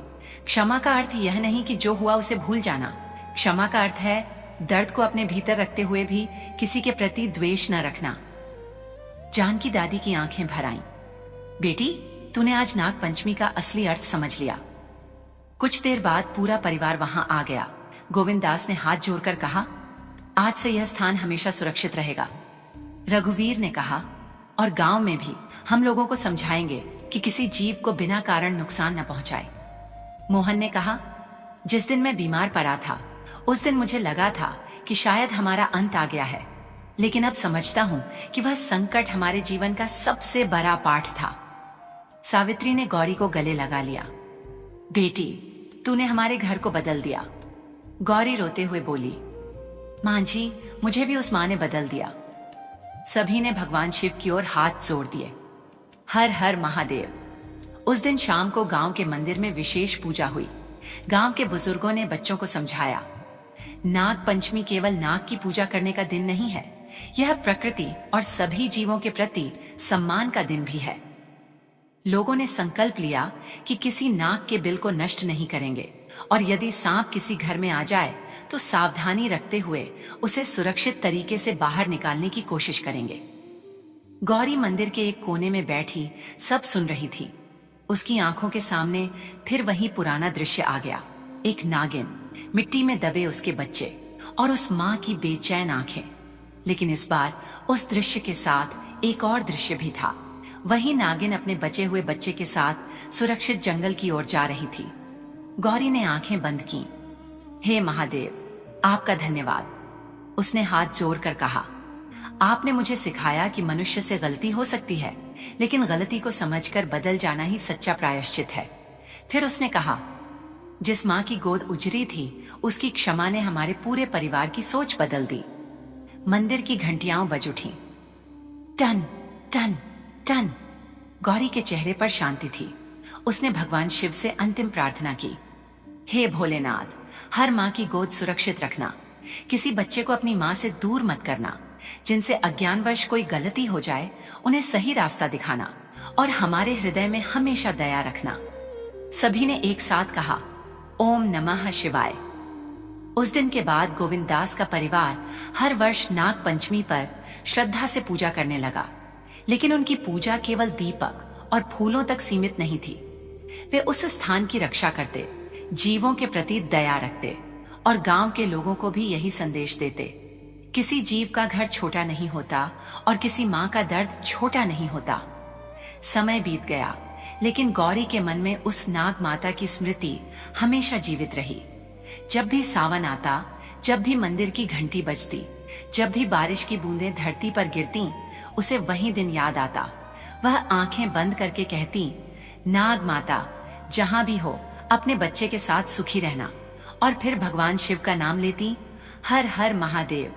क्षमा का अर्थ यह नहीं कि जो हुआ उसे भूल जाना। क्षमा का अर्थ है दर्द को अपने भीतर रखते हुए भी किसी के प्रति द्वेष न रखना। जानकी दादी की आंखें भर आईं। बेटी, तूने आज नाग पंचमी का असली अर्थ समझ लिया। कुछ देर बाद पूरा परिवार वहां आ गया। गोविंद दास ने हाथ जोड़कर कहा, आज से यह स्थान हमेशा सुरक्षित रहेगा। रघुवीर ने कहा, और गांव में भी हम लोगों को समझाएंगे कि किसी जीव को बिना कारण नुकसान न पहुंचाए। मोहन ने कहा, जिस दिन मैं बीमार पड़ा था उस दिन मुझे लगा था कि शायद हमारा अंत आ गया है, लेकिन अब समझता हूं कि वह संकट हमारे जीवन का सबसे बड़ा पाठ था। सावित्री ने गौरी को गले लगा लिया। बेटी, तूने हमारे घर को बदल दिया। गौरी रोते हुए बोली, मां जी, मुझे भी उस मां ने बदल दिया। सभी ने भगवान शिव की ओर हाथ जोड़ दिए। हर हर महादेव। उस दिन शाम को गांव के मंदिर में विशेष पूजा हुई। गांव के बुजुर्गों ने बच्चों को समझाया, नाग पंचमी केवल नाग की पूजा करने का दिन नहीं है, यह प्रकृति और सभी जीवों के प्रति सम्मान का दिन भी है। लोगों ने संकल्प लिया कि किसी नाग के बिल को नष्ट नहीं करेंगे और यदि सांप किसी घर में आ जाए तो सावधानी रखते हुए उसे सुरक्षित तरीके से बाहर निकालने की कोशिश करेंगे। गौरी मंदिर के एक कोने में बैठी सब सुन रही थी। उसकी आंखों के सामने फिर वही पुराना दृश्य आ गया। एक नागिन, मिट्टी में दबे उसके बच्चे और उस माँ की बेचैन आंखें। लेकिन इस बार उस दृश्य के साथ एक और दृश्य भी था। वही नागिन अपने बचे हुए बच्चे के साथ सुरक्षित जंगल की ओर जा रही थी। गौरी ने आंखें बंद की। हे महादेव, आपका धन्यवाद। उसने हाथ जोड़कर कहा, आपने मुझे सिखाया कि मनुष्य से गलती हो सकती है, लेकिन गलती को समझकर बदल जाना ही सच्चा प्रायश्चित है। फिर उसने कहा, जिस माँ की गोद उजरी थी उसकी क्षमा ने हमारे पूरे परिवार की सोच बदल दी। मंदिर की घंटियां बज उठी। Ton ton ton. गौरी के चेहरे पर शांति थी। उसने भगवान शिव से अंतिम प्रार्थना की, हे भोलेनाथ, हर माँ की गोद सुरक्षित रखना, किसी बच्चे को अपनी माँ से दूर मत करना, जिनसे अज्ञानवश कोई गलती हो जाए उन्हें सही रास्ता दिखाना और हमारे हृदय में हमेशा दया रखना। सभी ने एक साथ कहा, ओम नमः शिवाय। उस दिन के बाद गोविंददास का परिवार हर वर्ष नाग पंचमी पर श्रद्धा से पूजा करने लगा। लेकिन उनकी पूजा केवल दीपक और फूलों तक सीमित नहीं थी। वे उस स्थान की रक्षा करते, जीवों के प्रति दया रखते और गांव के लोगों को भी यही संदेश देते, किसी जीव का घर छोटा नहीं होता और किसी माँ का दर्द छोटा नहीं होता। समय बीत गया, लेकिन गौरी के मन में उस नाग माता की स्मृति हमेशा जीवित रही। जब भी सावन आता, जब भी मंदिर की घंटी बजती, जब भी बारिश की बूंदें धरती पर गिरती, उसे वही दिन याद आता। वह आंखें बंद करके कहती, नाग माता, जहां भी हो अपने बच्चे के साथ सुखी रहना। और फिर भगवान शिव का नाम लेती, हर हर महादेव।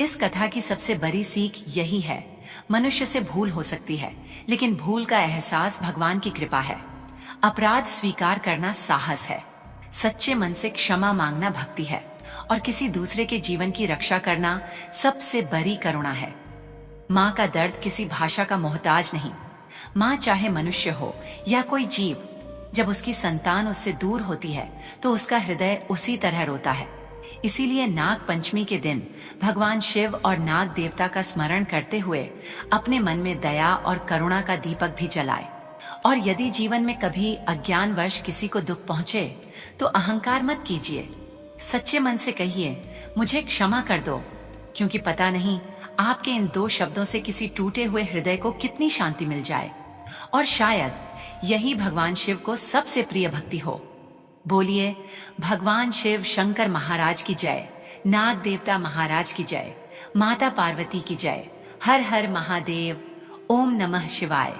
इस कथा की सबसे बड़ी सीख यही है, मनुष्य से भूल हो सकती है, लेकिन भूल का एहसास भगवान की कृपा है। अपराध स्वीकार करना साहस है, सच्चे मन से क्षमा मांगना भक्ति है और किसी दूसरे के जीवन की रक्षा करना सबसे बड़ी करुणा है। माँ का दर्द किसी भाषा का मोहताज नहीं। माँ चाहे मनुष्य हो या कोई जीव, जब उसकी संतान उससे दूर होती है तो उसका हृदय उसी तरह रोता है। इसीलिए नाग पंचमी के दिन भगवान शिव और नाग देवता का स्मरण करते हुए अपने मन में दया और करुणा का दीपक भी जलाए। और यदि जीवन में कभी अज्ञानवश किसी को दुख पहुंचे तो अहंकार मत कीजिए, सच्चे मन से कहिए, मुझे क्षमा कर दो, क्योंकि पता नहीं आपके इन दो शब्दों से किसी टूटे हुए हृदय को कितनी शांति मिल जाए। और शायद यही भगवान शिव को सबसे प्रिय भक्ति हो। बोलिए, भगवान शिव शंकर महाराज की जय, नाग देवता महाराज की जय, माता पार्वती की जय, हर हर महादेव, ओम नमः शिवाय।